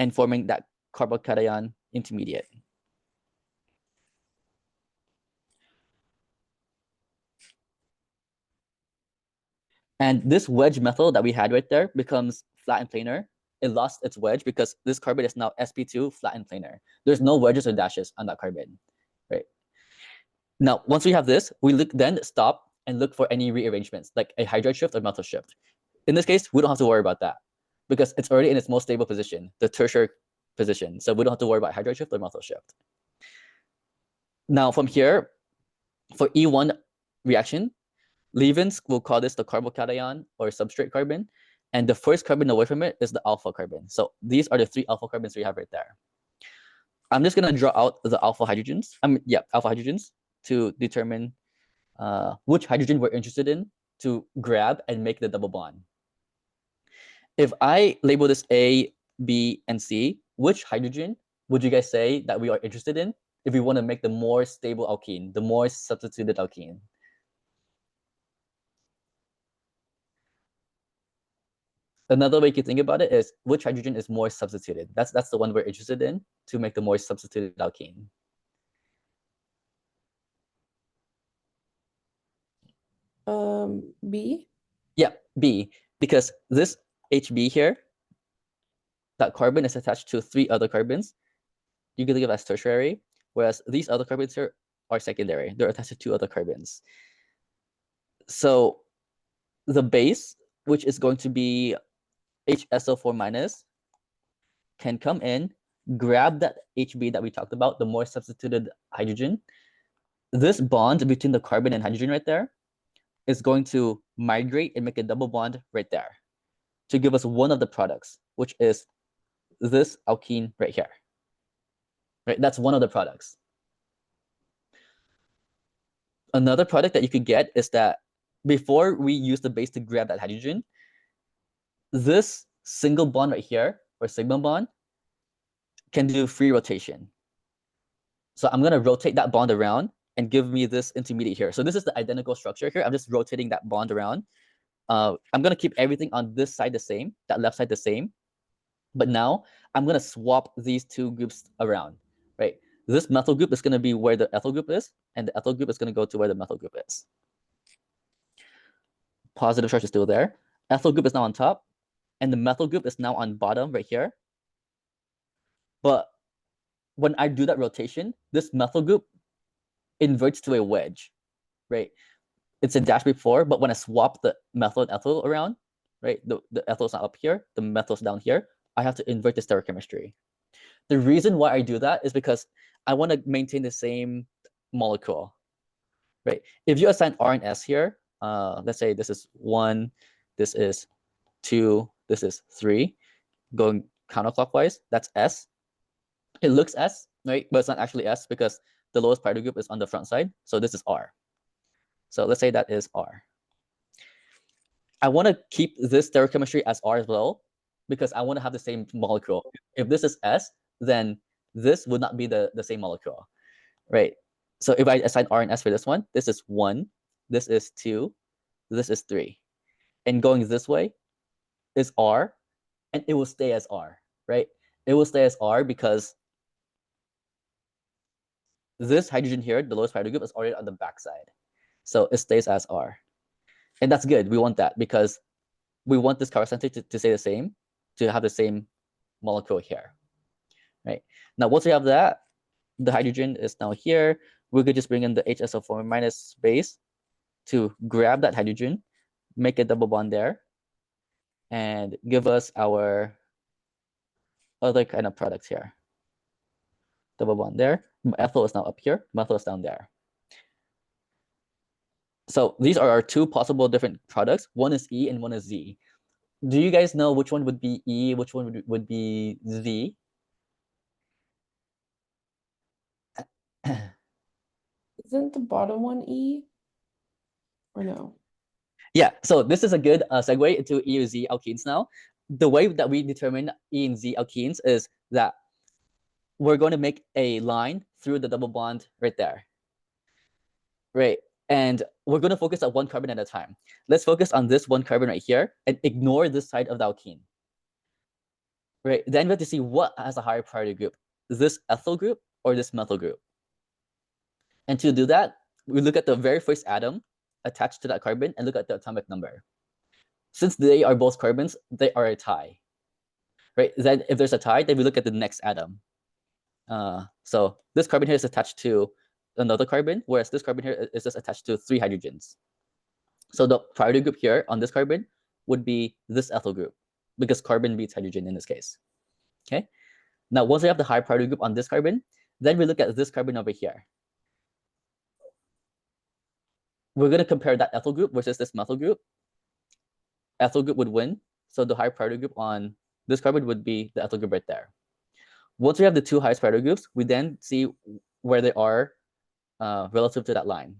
and forming that carbocation intermediate. And this wedge methyl that we had right there becomes flat and planar. It lost its wedge because this carbon is now sp2 flat and planar. There's no wedges or dashes on that carbon, right? Now, once we have this, we then stop and look for any rearrangements, like a hydride shift or methyl shift. In this case, we don't have to worry about that because it's already in its most stable position, the tertiary position. So we don't have to worry about hydride shift or methyl shift. Now, from here, for E1 reaction, Levens will call this the carbocation or substrate carbon. And the first carbon away from it is the alpha carbon. So these are the 3 alpha carbons we have right there. I'm just going to draw out the alpha hydrogens. Alpha hydrogens to determine which hydrogen we're interested in to grab and make the double bond. If I label this A, B, and C, which hydrogen would you guys say that we are interested in if we want to make the more stable alkene, the more substituted alkene? Another way you can think about it is which hydrogen is more substituted. That's the one we're interested in to make the more substituted alkene. B. Yeah, B, because this HB here, that carbon is attached to 3 other carbons. You can think of it as tertiary, whereas these other carbons here are secondary. They're attached to 2 other carbons. So the base, which is going to be HSO4 minus, can come in, grab that HB that we talked about, the more substituted hydrogen. This bond between the carbon and hydrogen right there is going to migrate and make a double bond right there to give us one of the products, which is this alkene right here. Right, that's one of the products. Another product that you could get is that before we use the base to grab that hydrogen, this single bond right here, or sigma bond, can do free rotation. So I'm going to rotate that bond around and give me this intermediate here. So this is the identical structure here. I'm just rotating that bond around. I'm going to keep everything on this side the same, that left side the same. But now I'm going to swap these 2 groups around, right? This methyl group is going to be where the ethyl group is, and the ethyl group is going to go to where the methyl group is. Positive charge is still there. Ethyl group is now on top, and the methyl group is now on bottom right here. But when I do that rotation, this methyl group inverts to a wedge, right? It's a dash before, but when I swap the methyl and ethyl around, right, the ethyl's not up here, the methyl's down here, I have to invert the stereochemistry. The reason why I do that is because I want to maintain the same molecule, right? If you assign R and S here, let's say this is 1, this is 2, this is 3, going counterclockwise, that's S. It looks S, right? But it's not actually S because the lowest priority group is on the front side. So this is R. So let's say that is R. I want to keep this stereochemistry as R as well because I want to have the same molecule. If this is S, then this would not be the same molecule, right? So if I assign R and S for this one, this is 1, this is 2, this is 3. And going this way is R, and it will stay as R, right? It will stay as R because this hydrogen here, the lowest priority group, is already on the backside. So it stays as R. And that's good. We want that because we want this carbon center to stay the same, to have the same molecule here, right? Now, once we have that, The hydrogen is now here. We could just bring in the HSO4 minus base to grab that hydrogen, make a double bond there, and give us our other kind of products here. Double bond there. Ethyl is now up here. Methyl is down there. So these are our two possible different products. One is E and one is Z. Do you guys know which one would be E, which one would be Z? Isn't the bottom one E? Or no? Yeah, so this is a good segue into E or Z alkenes now. The way that we determine E and Z alkenes is that we're going to make a line through the double bond right there. Right, and we're going to focus on one carbon at a time. Let's focus on this one carbon right here and ignore this side of the alkene. Right, then we have to see what has a higher priority group, this ethyl group or this methyl group. And to do that, we look at the very first atom attached to that carbon and look at the atomic number. Since they are both carbons, they are a tie. Right, then if there's a tie, then we look at the next atom. So this carbon here is attached to another carbon, whereas this carbon here is just attached to 3 hydrogens. So the priority group here on this carbon would be this ethyl group, because carbon beats hydrogen in this case. Okay. Now, once we have the high priority group on this carbon, then we look at this carbon over here. We're going to compare that ethyl group versus this methyl group. Ethyl group would win. So the high priority group on this carbon would be the ethyl group right there. Once we have the two highest priority groups, we then see where they are relative to that line.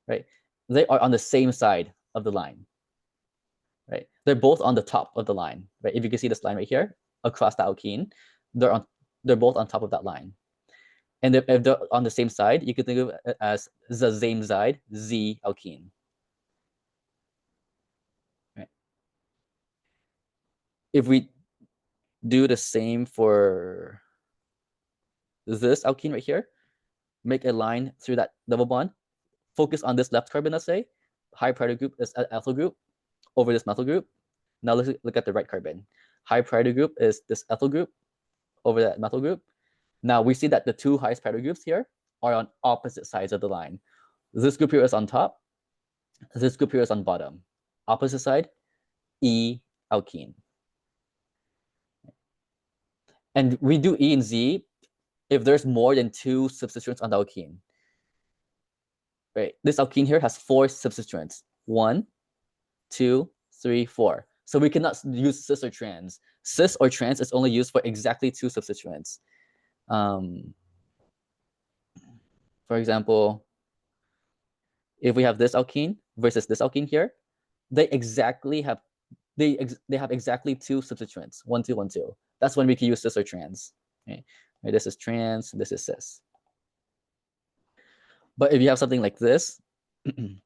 Right? They are on the same side of the line. Right? They're both on the top of the line. Right? If you can see this line right here across the alkene, they're both on top of that line. And if they're on the same side, you could think of it as the same side, Z alkene. Right? If we do the same for this alkene right here, make a line through that double bond, focus on this left carbon, let's say, high priority group is ethyl group over this methyl group. Now let's look at the right carbon. High priority group is this ethyl group over that methyl group. Now we see that the two highest priority groups here are on opposite sides of the line. This group here is on top. This group here is on bottom. Opposite side, E alkene. And we do E and Z if there's more than 2 substituents on the alkene. Right, this alkene here has 4 substituents. 1, 2, 3, 4. So we cannot use cis or trans. Cis or trans is only used for exactly 2 substituents. For example, if we have this alkene versus this alkene here, they have exactly 2 substituents, 1, 2, 1, 2. That's when we can use cis or trans. Okay? Right, this is trans, this is cis. But if you have something like this, right,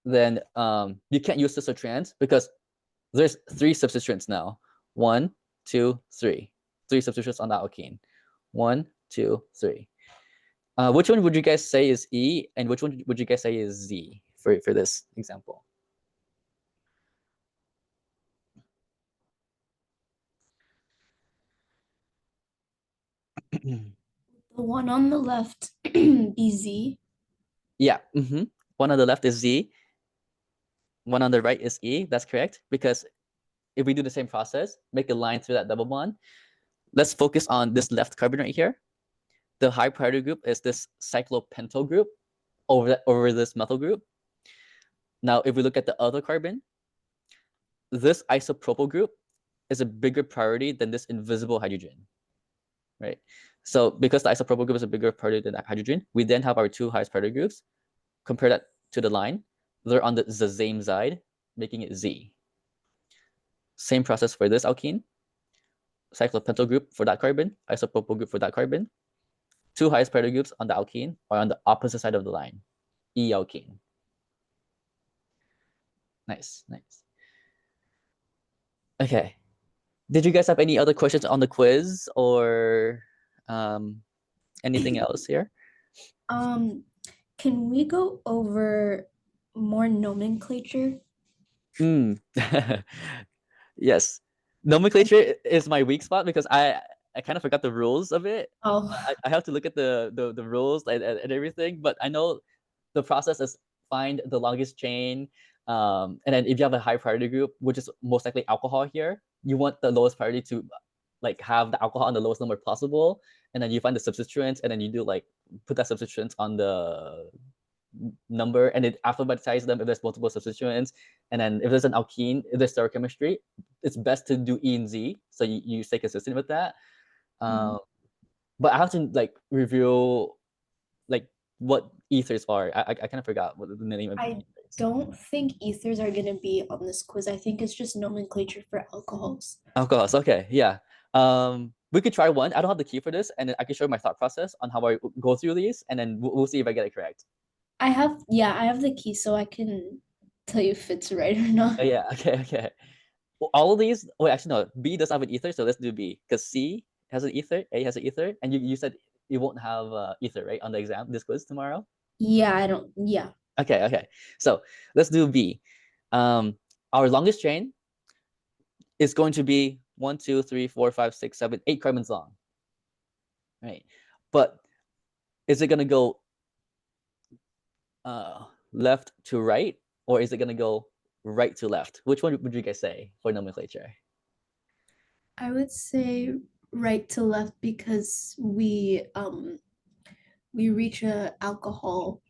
then you can't use cis or trans because there's 3 substituents now. 1, 2, 3. 3 substituents on that alkene. 1, 2, 3. Which one would you guys say is E, and which one would you guys say is Z for this example? The one on the left be Z. Yeah. One on the left is Z. One on the right is E. That's correct. Because if we do the same process, make a line through that double bond. Let's focus on this left carbon right here. The high priority group is this cyclopentyl group over this methyl group. Now, if we look at the other carbon, this isopropyl group is a bigger priority than this invisible hydrogen, right? So because the isopropyl group is a bigger priority than that hydrogen, we then have our 2 highest priority groups. Compare that to the line. They're on the same side, making it Z. Same process for this alkene. Cyclopentyl group for that carbon, isopropyl group for that carbon. 2 highest priority groups on the alkene are on the opposite side of the line, E alkene. Nice, nice. Okay. Did you guys have any other questions on the quiz or anything else here? Can we go over more nomenclature? Mm. Yes. Nomenclature is my weak spot because I kind of forgot the rules of it. Oh, I have to look at the rules and everything, but I know the process is find the longest chain. And then if you have a high priority group, which is most likely alcohol here, you want the lowest priority to like have the alcohol on the lowest number possible. And then you find the substituents, and then you do like put that substituents on the number, and it alphabetize them if there's multiple substituents. And then if there's an alkene, if there's stereochemistry, it's best to do E and Z. So you stay consistent with that. Um, but I have to like review like what ethers are. I kind of forgot what the name of I ethers. don't think ethers are gonna be on this quiz. I think it's just nomenclature for alcohols. Alcohols. Okay, yeah. We could try one. I don't have the key for this, and then I can show you my thought process on how I go through these, and then we'll see if I get it correct. I have the key so I can tell you if it's right or not. Oh, yeah. Okay. Okay. Well, all of these. Wait, actually, no. B does have an ether, so let's do B because C has an ether, A has an ether, and you said you won't have ether, right, on the exam, this quiz tomorrow. Yeah, I don't. Yeah. Okay. Okay. So let's do B. Our longest chain is going to be 1, 2, 3, 4, 5, 6, 7, 8 carbons long. Right. But is it gonna go left to right, or is it gonna go right to left? Which one would you guys say for nomenclature? I would say right to left because we reach a alcohol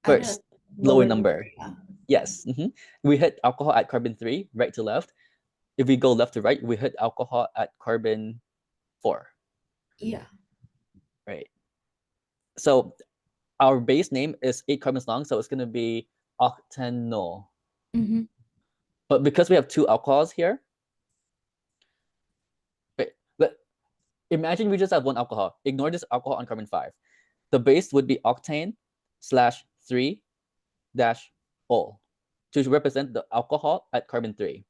at a First, lower lower number. number. Yeah. Yes. We hit alcohol at carbon 3, right to left. If we go left to right, we hit alcohol at carbon 4. Yeah. Right. So our base name is 8 carbons long, so it's going to be octanol. Mm-hmm. But because we have 2 alcohols here, wait, imagine we just have 1 alcohol. Ignore this alcohol on carbon 5. The base would be octane slash 3 dash ol to represent the alcohol at carbon 3.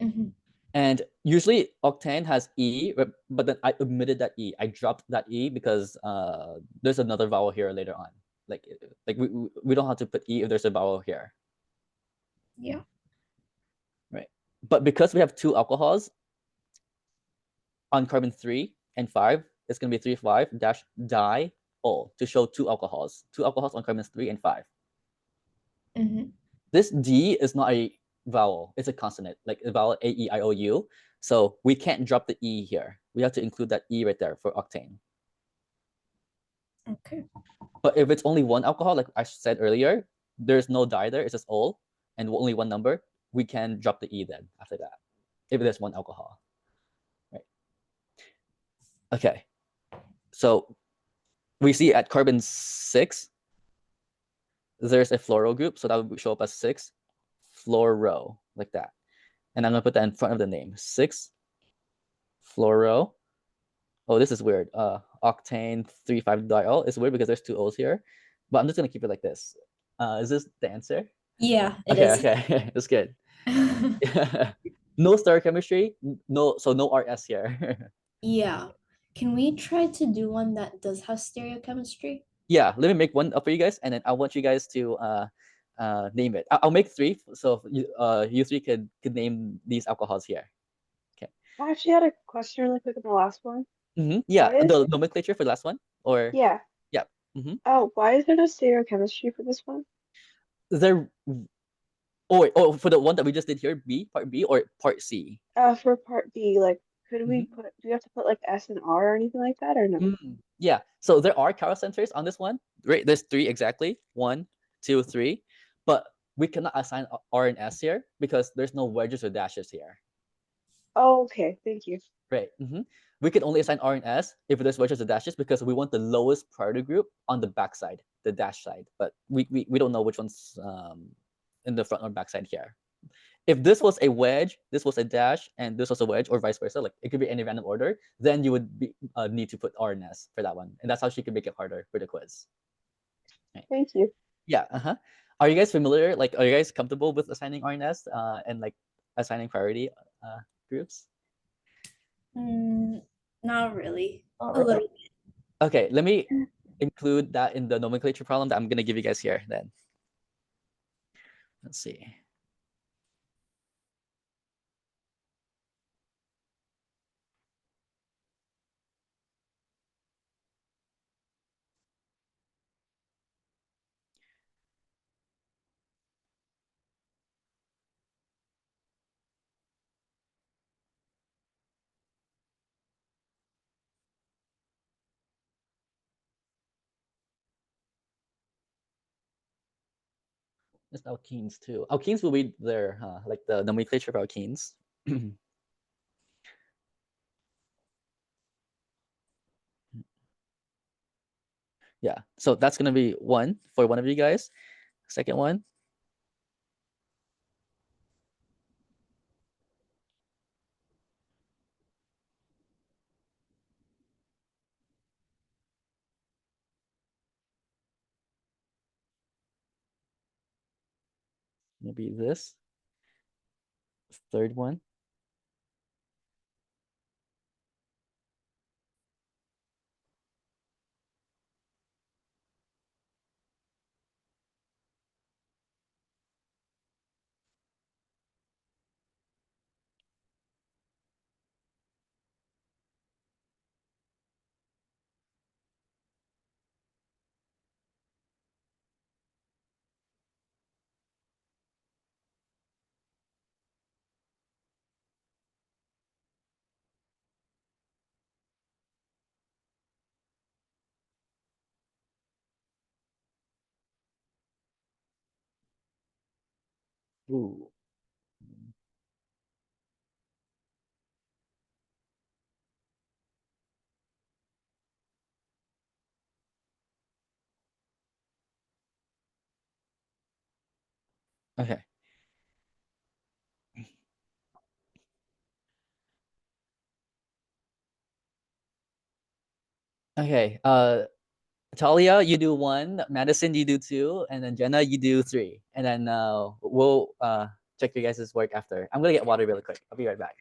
Mm-hmm. And usually octane has E, but then I omitted that E. I dropped that E because there's another vowel here later on. Like we don't have to put E if there's a vowel here. Yeah. Right. But because we have 2 alcohols on carbon 3 and 5, it's going to be 3,5 dash diol to show 2 alcohols. 2 alcohols on carbons 3 and 5. Mm-hmm. This D is not a vowel, it's a consonant, like a vowel A, E, I, O, U. So we can't drop the E here. We have to include that E right there for octane. Okay. But if it's only 1 alcohol, like I said earlier, there's no di there, it's just ol, and only 1 number, we can drop the E then after that, if there's 1 alcohol. Right. Okay. So we see at carbon 6, there's a fluoro group, so that would show up as 6 fluoro, like that. And I'm gonna put that in front of the name. 6 fluoro. Oh, this is weird. Octane 3,5-diol is weird because there's 2 O's here, but I'm just gonna keep it like this. Is this the answer? Yeah, it Okay, is. okay, that's good. No stereochemistry, so no RS here. Yeah. Can we try to do one that does have stereochemistry? Yeah, let me make one up for you guys, and then I want you guys to name it. I'll make 3, so you 3 could name these alcohols here. Okay. I actually had a question really quick on the last one. Yeah, Why is the nomenclature for the last one, or yeah. yeah. Oh, why is there no stereochemistry for this one? There. Oh, for the one that we just did here, B, part B, or part C? For part B, like could we Mhm. put do we have to put like S and R or anything like that or no? Yeah, so there are chiral centers on this one, right? There's 3 exactly, 1, 2, 3, but we cannot assign R and S here because there's no wedges or dashes here, Oh, okay, thank you. right? We can only assign R and S if there's wedges or dashes because we want the lowest priority group on the backside, the dash side, but we don't know which one's in the front or backside here. If this was a wedge, this was a dash, and this was a wedge, or vice versa, like it could be any random order, then you would need to put R and S for that one, and that's how she could make it harder for the quiz. Right. Thank you. Yeah. Are you guys familiar? Like, are you guys comfortable with assigning R and S? And like, assigning priority groups? Not really. Not A really. little. Okay, let me include that in the nomenclature problem that I'm gonna give you guys here then. Let's see. It's alkenes too. Alkenes will be there, huh? Like the nomenclature of alkenes. Yeah, so that's gonna be one for one of you guys. Second one. Maybe this. Third one. Ooh. Okay. Okay. Talia, you do one. Madison, you do two, and then Jenna, you do three, and then we'll check your guys' work after. I'm gonna get water really quick. I'll be right back.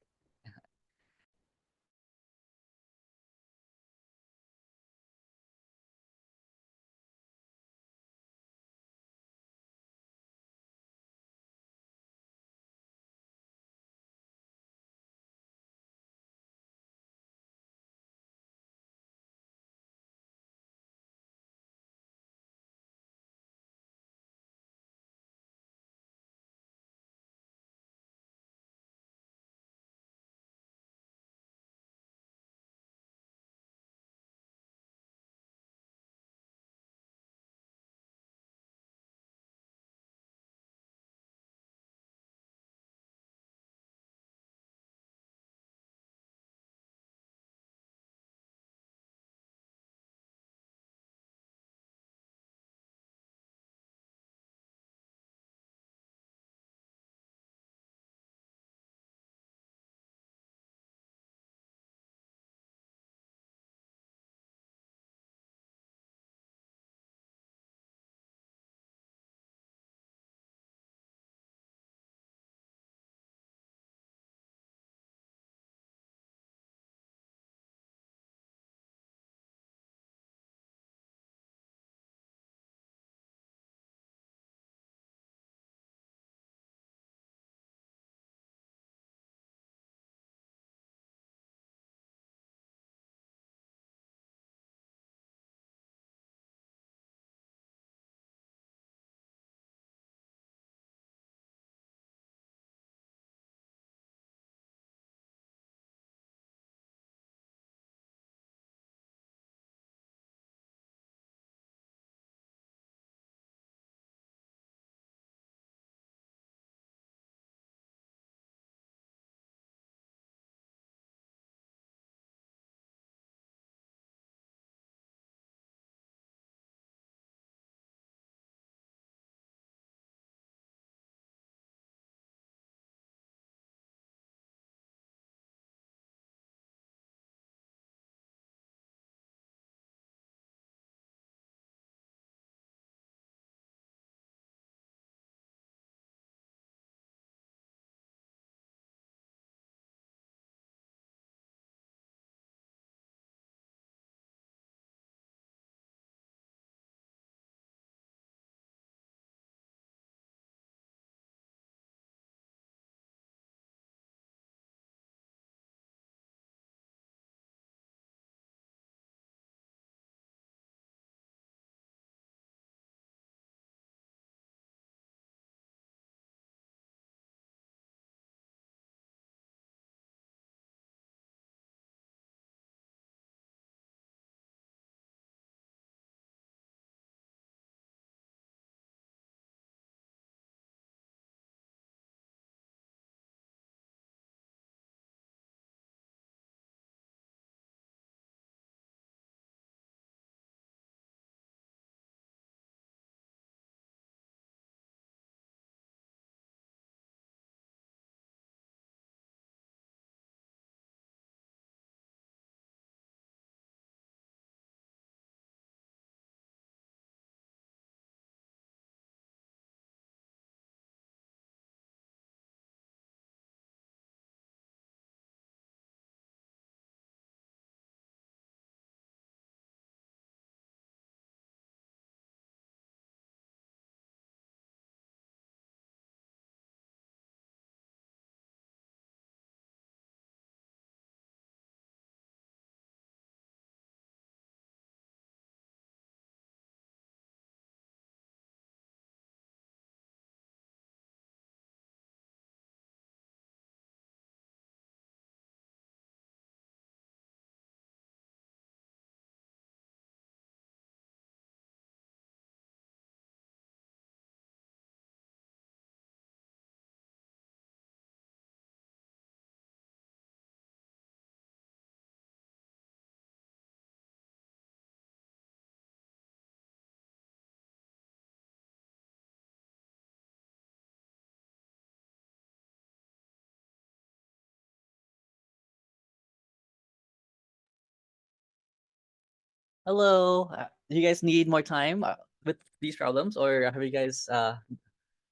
Hello. Do you guys need more time with these problems, or have you guys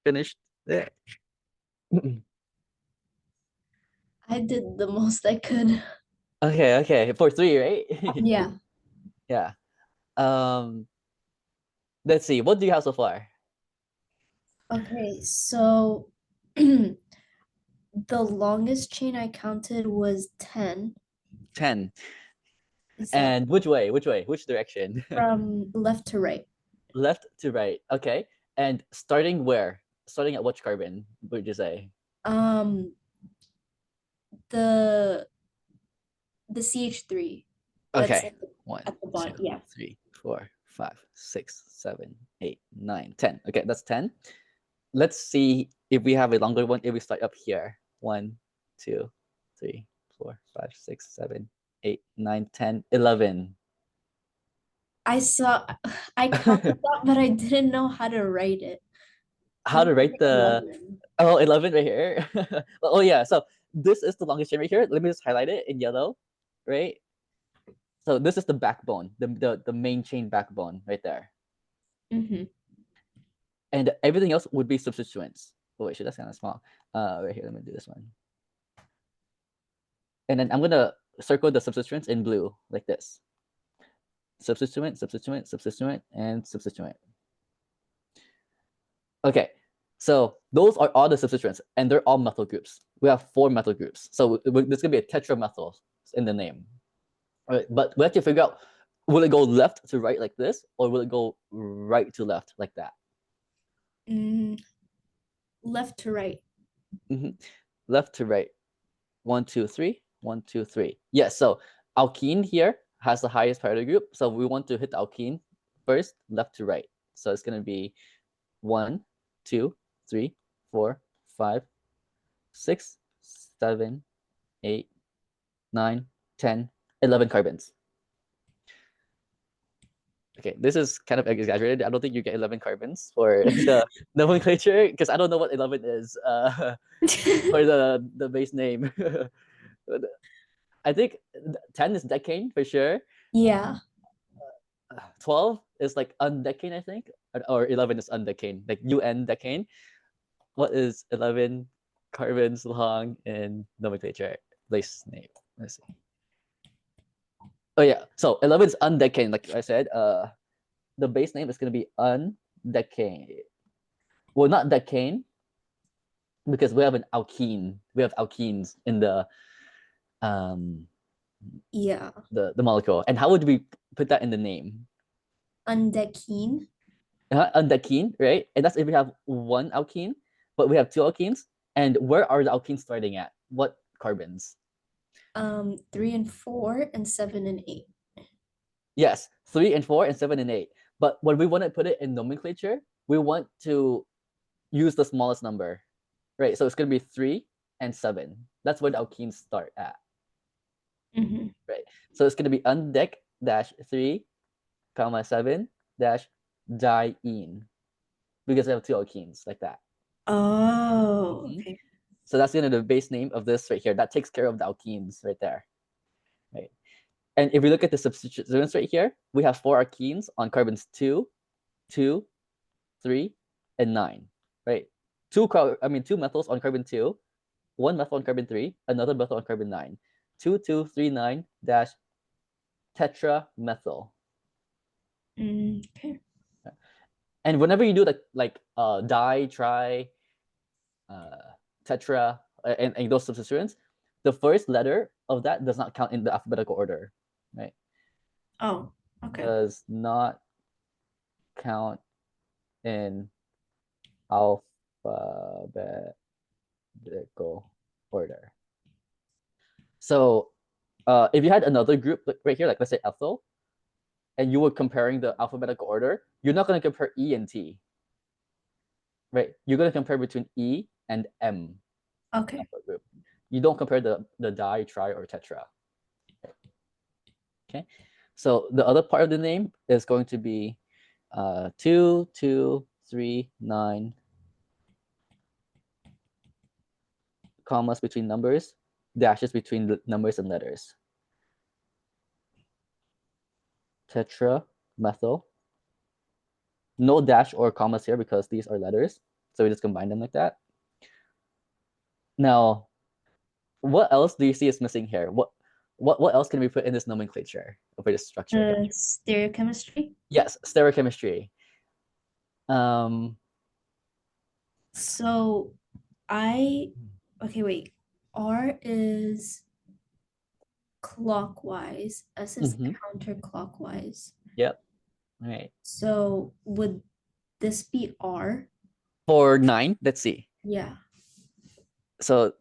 finished there? I did the most I could. Okay. For 3, right? Yeah. Yeah. Um, let's see. What do you have so far? Okay, so the longest chain I counted was 10. 10. Is that And which way? Which direction? from left to right? Left to right. Okay. And starting where? Starting at which carbon would you say? Um, the CH3 that's Okay. 1, at the 2, bottom. Yeah. 3, 4, 5, 6, 7, 8, 9, 10. Okay, that's 10. Let's see if we have a longer one if we start up here. 1, 2, 3, 4, 5, 6, 7, 8, 9, 10, 11. I saw I counted that, but I didn't know how to write it. How I'm to write writing the 11. 11 right here? Oh yeah, so this is the longest chain right here. Let me just highlight it in yellow, right? So this is the backbone, the main chain backbone right there. Mm-hmm. And everything else would be substituents. Oh wait, shit, that's kind of small. Right here, let me do this one. And then I'm gonna circle the substituents in blue like this. Substituent, substituent, substituent, and substituent. Okay, so those are all the substituents, and they're all methyl groups. We have 4 methyl groups, so there's gonna be a tetramethyl in the name. All right, but we have to figure out, will it go left to right like this, or will it go right to left like that? Left to right. Left to right. 1, 2, 3. 1, 2, 3. Yes, so alkene here has the highest priority group, so we want to hit the alkene first, left to right. So it's gonna be 1, 2, 3, 4, 5, 6, 7, 8, 9, 10, 11 carbons. Okay, this is kind of exaggerated. I don't think you get 11 carbons for the nomenclature because I don't know what 11 is for the base name. I think 10 is decane for sure. Yeah. 12 is like undecane, I think, or 11 is undecane, like UN decane. What is 11 carbons long in nomenclature? Place name. Let's see. Oh yeah, so 11 is undecane, like I said. The base name is gonna be undecane. Well, not decane, because we have an alkene. We have alkenes in the Yeah. the molecule. And how would we put that in the name? Undecene. Undecene, right? And that's if we have 1 alkene, but we have 2 alkenes. And where are the alkenes starting at? What carbons? 3 and 4 and 7 and 8. Yes, 3 and 4 and 7 and 8. But when we want to put it in nomenclature, we want to use the smallest number, right? So it's going to be 3 and 7. That's where the alkenes start at, right? So it's going to be undec dash 3, comma 7 dash diene, because we have 2 alkenes like that. Oh, okay. So that's the base name of this right here. That takes care of the alkenes right there, right? And if we look at the substituents right here, we have 4 alkenes on carbons 2, 2, 3, and 9, right? 2 methyls on carbon 2, 1 methyl on carbon 3, another methyl on carbon 9. 2, 2, 3, 9 dash tetramethyl. Okay. And whenever you do like di, tri, tetra, and those substituents, the first letter of that does not count in the alphabetical order, right? Oh, okay. Does not count in alphabetical order. So if you had another group right here, like let's say ethyl, and you were comparing the alphabetical order, you're not going to compare E and T, right? You're going to compare between E and M. Okay. Group. You don't compare the di, tri, or tetra. Okay, so the other part of the name is going to be 2, 2, 3, 9, commas between numbers, dashes between the numbers and letters. tetramethyl. No dash or commas here because these are letters. So we just combine them like that. Now, what else do you see is missing here? What else can we put in this nomenclature for this structure? Stereochemistry. Yes, stereochemistry. So okay, wait. R is clockwise, S is Mhm. counterclockwise. Yep. All right. So would this be R? For 9, let's see. Yeah. So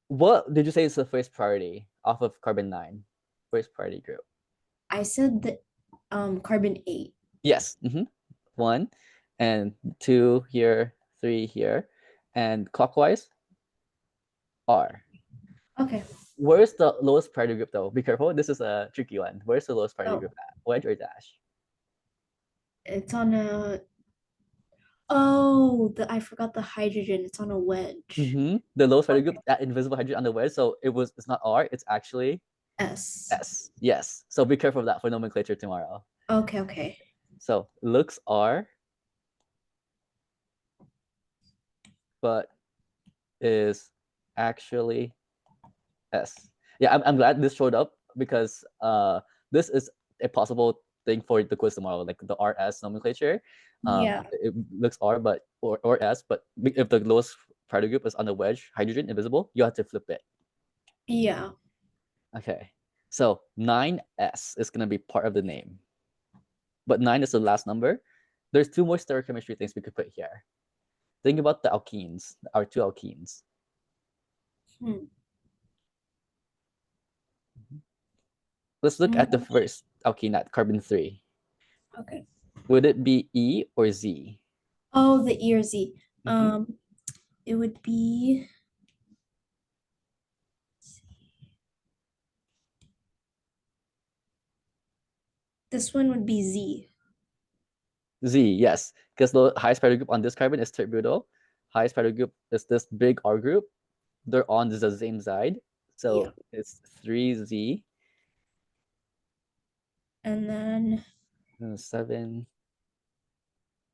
what did you say is the first priority off of carbon 9? First priority group. I said that carbon 8. Yes. 1 and 2 here, 3 here, and clockwise R. Okay. Where's the lowest priority group though? Be careful. This is a tricky one. Where's the lowest priority Oh. group at? Wedge or dash? It's on a I forgot the hydrogen. It's on a wedge. The lowest priority group, that invisible hydrogen on the wedge. So it's not R, it's actually S. S. Yes. So be careful of that for nomenclature tomorrow. Okay. So looks R, but is actually S. Yeah, I'm glad this showed up because this is a possible thing for the quiz tomorrow, like the RS nomenclature. Yeah. It looks R but or S, but if the lowest priority group is on the wedge, hydrogen, invisible, you have to flip it. Yeah. Okay. So 9S is gonna be part of the name. But 9 is the last number. There's 2 more stereochemistry things we could put here. Think about the alkenes, our 2 alkenes. Let's look at the first alkene at carbon 3. Okay. Would it be E or Z? Oh, the E or Z. It would be this one would be Z. Z, yes, because the highest priority group on this carbon is tert-butyl. Highest priority group is this big R group. They're on the same side, so it's 3Z. And then 7.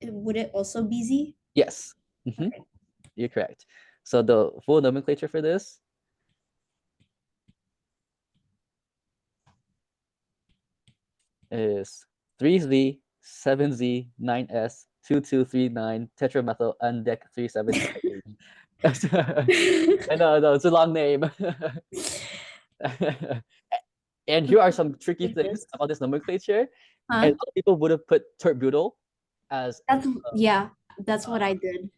would it also be Z? Yes, you're correct. So the full nomenclature for this is 3Z, 7Z, 9S, 2239, tetramethyl undec 37 I know, it's a long name. And here are some tricky things about this nomenclature. And a lot of people would have put tert-butyl as That's what I did.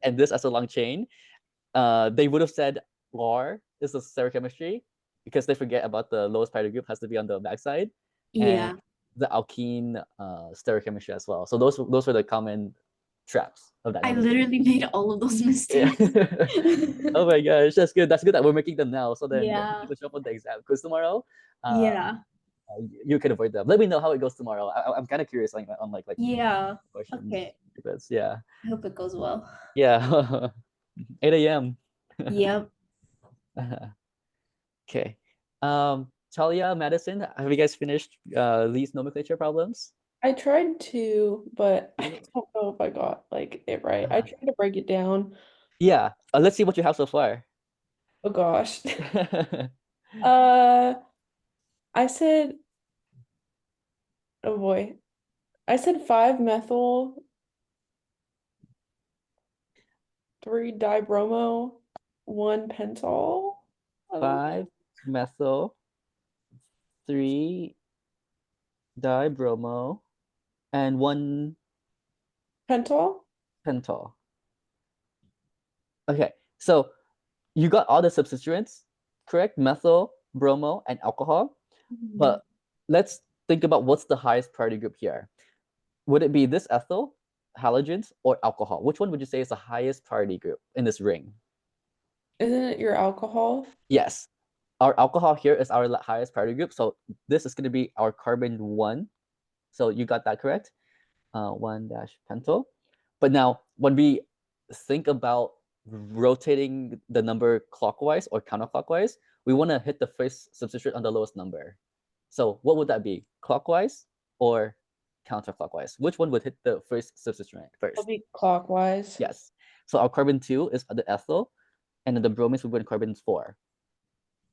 and this as a long chain. They would have said LAR is the stereochemistry because they forget about the lowest priority group has to be on the backside. And the alkene stereochemistry as well. So those were the common traps of that. I literally made all of those mistakes. Oh my gosh, that's good. That's good that we're making them now. So then when Yeah. people show up on the exam quiz tomorrow, Yeah. you can avoid them. Let me know how it goes tomorrow. I'm kind of curious on like Yeah. questions. Okay. Because, yeah. I hope it goes well. Yeah. 8 a.m. Yep. Okay. Talia, Madison, have you guys finished these nomenclature problems? I tried to, but I don't know if I got like it right. I tried to break it down. Yeah. Let's see what you have so far. Oh gosh. I said, oh boy. I said 5-methyl, 3-dibromo, 1-pentyl. 5-methyl, 3-dibromo, and 1 Pentyl? pentyl. Okay, so you got all the substituents, correct? Methyl, bromo, and alcohol. But let's think about what's the highest priority group here. Would it be this ethyl, halogens, or alcohol? Which one would you say is the highest priority group in this ring? Isn't it your alcohol? Yes. Our alcohol here is our highest priority group. So this is going to be our carbon 1. So you got that correct? 1-pentyl. But now when we think about rotating the number clockwise or counterclockwise, we want to hit the first substituent on the lowest number. So what would that be? Clockwise or counterclockwise? Which one would hit the first substituent first? It'll be clockwise. Yes. So our carbon 2 is the ethyl, and then the bromides would be in carbon 4.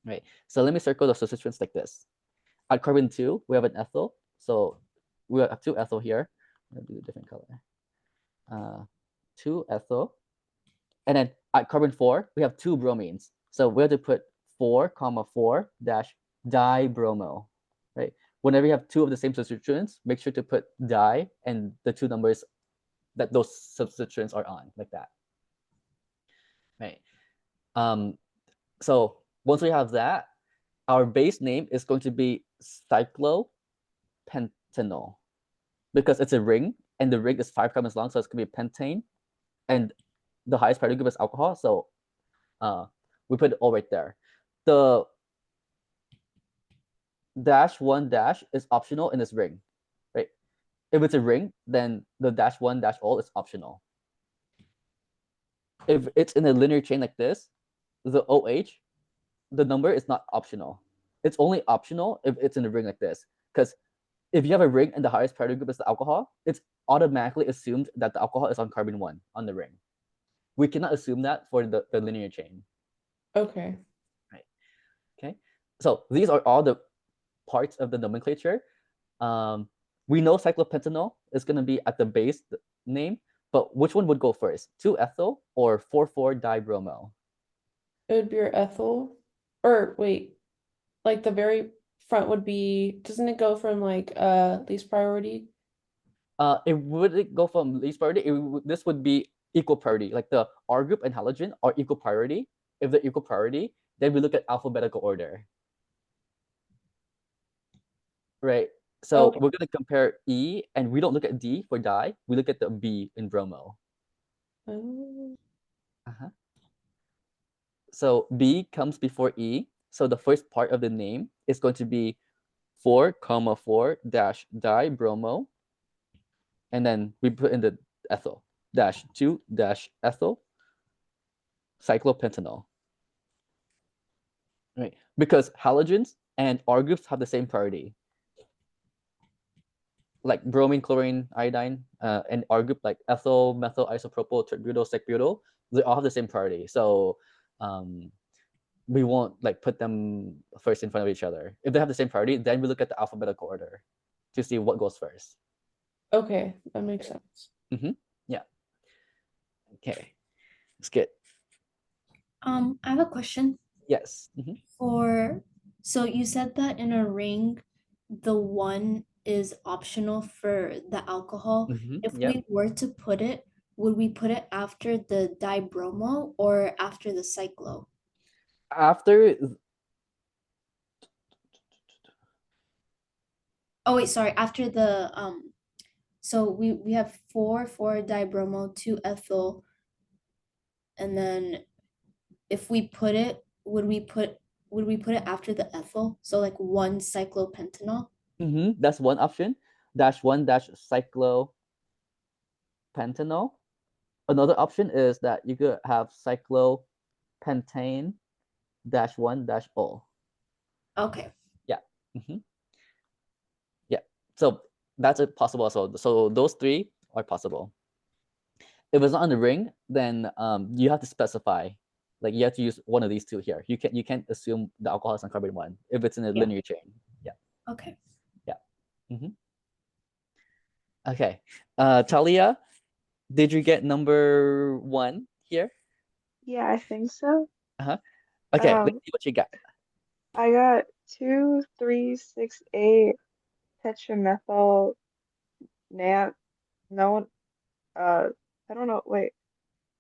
Right. So let me circle the substituents like this. At carbon 2, we have an ethyl. So we have 2 ethyl here. I'm gonna do a different color. 2 ethyl. And then at carbon 4, we have 2 bromines. So we have to put 4, 4 dash dibromo, right? Whenever you have 2 of the same substituents, make sure to put di and the 2 numbers that those substituents are on, like that. Right. So once we have that, our base name is going to be cyclopentanol because it's a ring and the ring is 5 carbons long, so it's going to be pentane, and the highest priority group is alcohol. So we put it all right there. The -1 dash is optional in this ring, right? If it's a ring, then the -1 dash all is optional. If it's in a linear chain like this, the OH, the number is not optional. It's only optional if it's in a ring like this. Because if you have a ring and the highest priority group is the alcohol, it's automatically assumed that the alcohol is on carbon 1 on the ring. We cannot assume that for the linear chain. Okay. Right. Okay. So these are all the parts of the nomenclature. We know cyclopentanol is going to be at the base name, but which one would go first? 2-ethyl or 4,4-dibromo? It would be your ethyl. Or wait, like the very front would be, doesn't it go from like least priority? It would go from least priority. This would be equal priority. Like the R group and halogen are equal priority. If they're equal priority, then we look at alphabetical order. Right. So Okay. we're going to compare E, and we don't look at D for di. We look at the B in bromo. Uh-huh. So B comes before E. So the first part of the name is going to be 4,4 dash dibromo. And then we put in the ethyl dash 2 dash ethyl cyclopentanol. Right. Because halogens and R groups have the same priority. Like bromine, chlorine, iodine, and R group like ethyl, methyl, isopropyl, butyl, sec-butyl, they all have the same priority. So we won't like put them first in front of each other. If they have the same priority, then we look at the alphabetical order to see what goes first. Okay, that makes sense. Yeah. Okay. That's good. I have a question. Yes. So you said that in a ring, the 1 is optional for the alcohol. If Yeah. we were to put it, would we put it after the dibromo or after the cyclo? After Oh wait, sorry, after the so we have 4 dibromo, 2 ethyl, and then if we put it, would we put it after the ethyl? So like 1 cyclopentanol? that's one option. -1 dash cyclopentanol. Another option is that you could have cyclopentane -1 dash O. Okay. Yeah. Yeah. So that's a possible also. So those 3 are possible. If it's not on the ring, then you have to specify. Like you have to use one of these 2 here. You can't assume the alcohol is on carbon 1 if it's in a linear chain. Yeah. Okay. Yeah. Okay. Talia, did you get number 1 here? Yeah, I think so. Okay, let's Um, see what you got. I got 2,3,6,8 tetramethyl nan no I don't know, wait,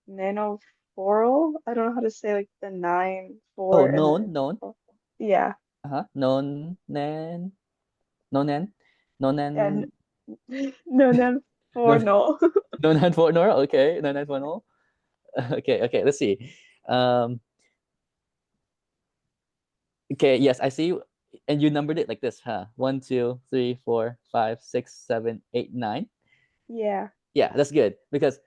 nanophorol? I don't know how to say like the 9 Oh, 4 and known, then known. yeah. Known, nan, nonan, And nonan, no nan for non, no. nonan for nor. Okay, nonan for no. Okay, let's see. Okay, yes, I see. And you numbered it like this, huh? 1, 2, 3, 4, 5, 6, 7, 8, 9. Yeah. Yeah, that's good because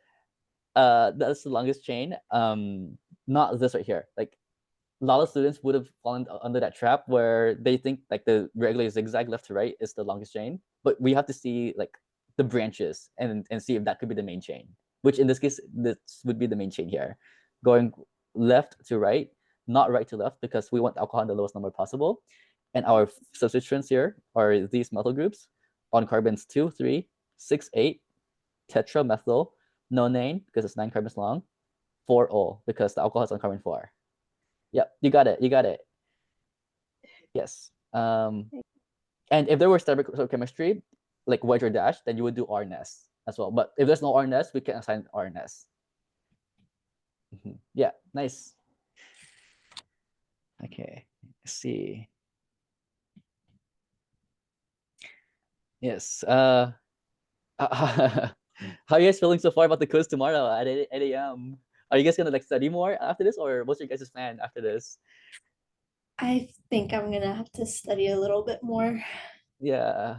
that's the longest chain. Not this right here. Like lot of students would have fallen under that trap where they think like the regular zigzag left to right is the longest chain, but we have to see like the branches and see if that could be the main chain, which in this case, this would be the main chain here. Going left to right, not right to left, because we want alcohol in the lowest number possible. And our substituents here are these methyl groups on carbons 2, 3, 6, 8, tetramethyl, nonane, because it's 9 carbons long, 4-ol, because the alcohol is on carbon 4. Yep, you got it. You got it. Yes. And if there were chemistry, like wedge or dash, then you would do RNS as well. But if there's no RNS, we can assign RNS. Yeah, nice. Okay, let's see. Yes. How are you guys feeling so far about the quiz tomorrow at 8 a.m.? Are you guys gonna like study more after this, or what's your guys' plan after this? I think I'm gonna have to study a little bit more. Yeah.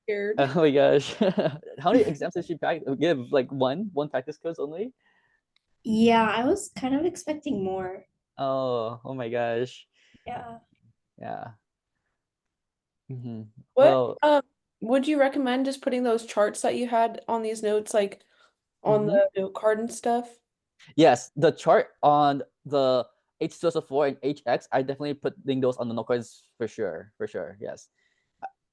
Scared. Oh my gosh. How many exams did she give? Like one practice quiz only? Yeah, I was kind of expecting more. Oh my gosh. Yeah. Yeah. What Well, would you recommend just putting those charts that you had on these notes like on the note card and stuff? yes, the chart on the H2SO4 and HX, I definitely putting those on the note cards for sure. For sure. Yes.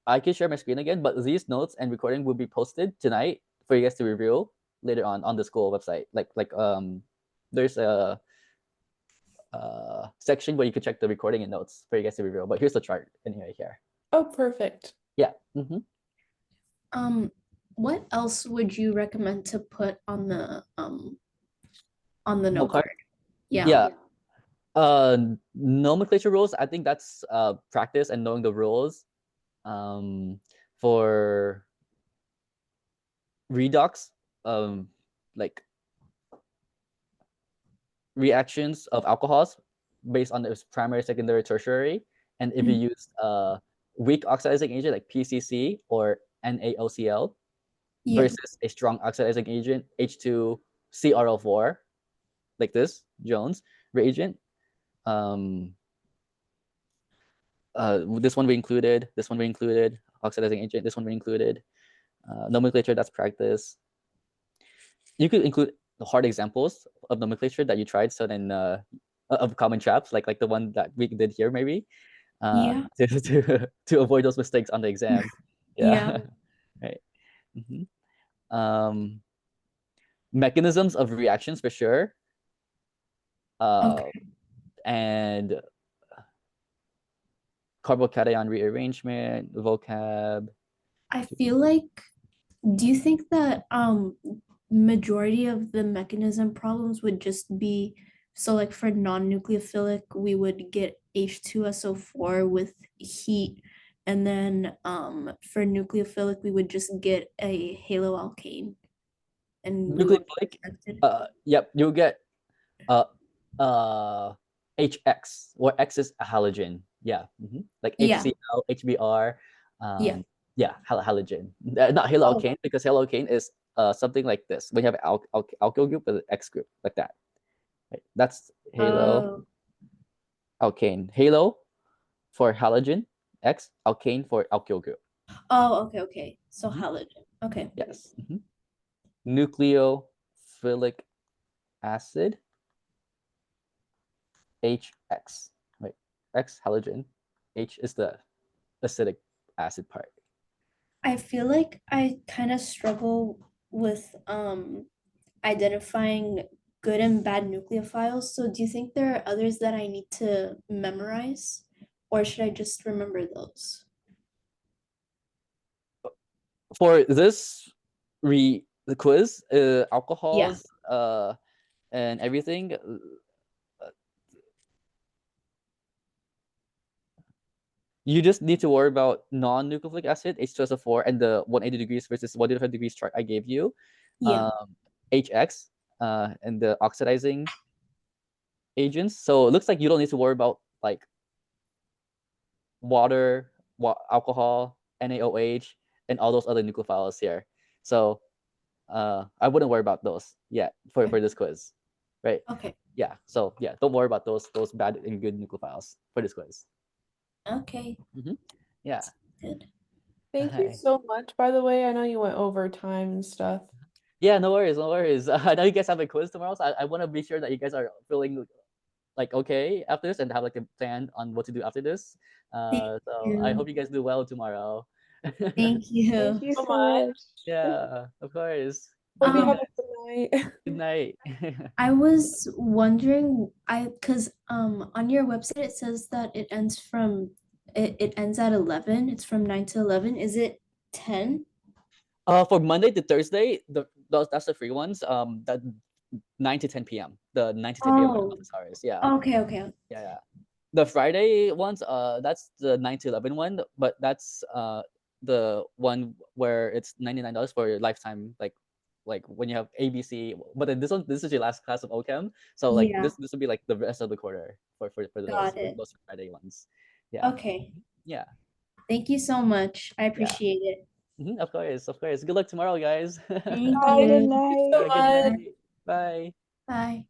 I can share my screen again, but these notes and recording will be posted tonight for you guys to review later on the school website. There's a section where you can check the recording and notes for you guys to review. But here's the chart anyway here. Oh, perfect. Yeah. What else would you recommend to put on the Note note card? card? Yeah. Yeah. Nomenclature rules, I think that's practice and knowing the rules for redox, like reactions of alcohols based on its primary, secondary, tertiary. And if you use weak oxidizing agent like PCC or NaOCl Yeah. versus a strong oxidizing agent, H2CrO4, like this, Jones reagent. This one we included, oxidizing agent, this one we included. Nomenclature, that's practice. You could include the hard examples of nomenclature that you tried, so then of common traps, like the one that we did here, maybe, Yeah. to avoid those mistakes on the exam. Yeah. Right. Mechanisms of reactions for sure. Okay. And carbocation rearrangement, vocab. I feel like, do you think that majority of the mechanism problems would just be, so like for non-nucleophilic we would get H2SO4 with heat, and then for nucleophilic we would just get a haloalkane and we won't be Nucleophilic, affected? yep, you'll get uh HX, where X is a halogen. Yeah. Like Yeah. HCl, HBr. Yeah. Yeah, halogen. Not Oh. haloalkane, because haloalkane is something like this. When you have alkyl group with an X group, like that. Right? That's halo Oh. alkane. Halo for halogen, X, alkane for alkyl group. Oh, okay. So Mhm. halogen. Okay. Yes. Nucleophilic acid, HX. Right. X halogen. H is the acidic acid part. I feel like I kind of struggle with identifying good and bad nucleophiles. So do you think there are others that I need to memorize, or should I just remember those? For this the quiz, Yeah. alcohols and everything, you just need to worry about non-nucleophilic acid, H2SO4, and the 180 degrees versus 185 degrees chart I gave you. Yeah. HX and the oxidizing agents. So it looks like you don't need to worry about like water, alcohol, NaOH, and all those other nucleophiles here. So I wouldn't worry about those yet for this quiz. right? Okay. Yeah. So yeah, don't worry about those bad and good nucleophiles for this quiz. Okay. Yeah. Good. Thank you Hi. so much, by the way. I know you went over time and stuff. Yeah, no worries, no worries. I know you guys have a quiz tomorrow, so I want to be sure that you guys are feeling like okay after this and have like a plan on what to do after this. Thank So I hope you. you guys do well tomorrow. Thank Thank you. you So so much. much. Yeah, of course. Hope Good you luck, have Um, a guys. good night. Good night. I was wondering, cause on your website it says that it ends at 11. It's from 9 to 11. Is it 10? For Monday to Thursday, that's the free ones. That 9 to 10 p.m. The 9 to 10 p.m. Oh, office hours. Yeah. okay. Yeah. The Friday ones, that's the 9 to 11 one, but that's the one where it's $99 for your lifetime, like when you have ABC. But then this is your last class of OChem, so like Yeah, this will be like the rest of the quarter for got it. those Friday ones. Yeah. Okay. Yeah. Thank you so much. I Yeah. appreciate it. Of course, of course. Good luck tomorrow, guys. Thank Bye, good you. Thank you so night. Yeah, good much. Bye. night. Bye. Bye.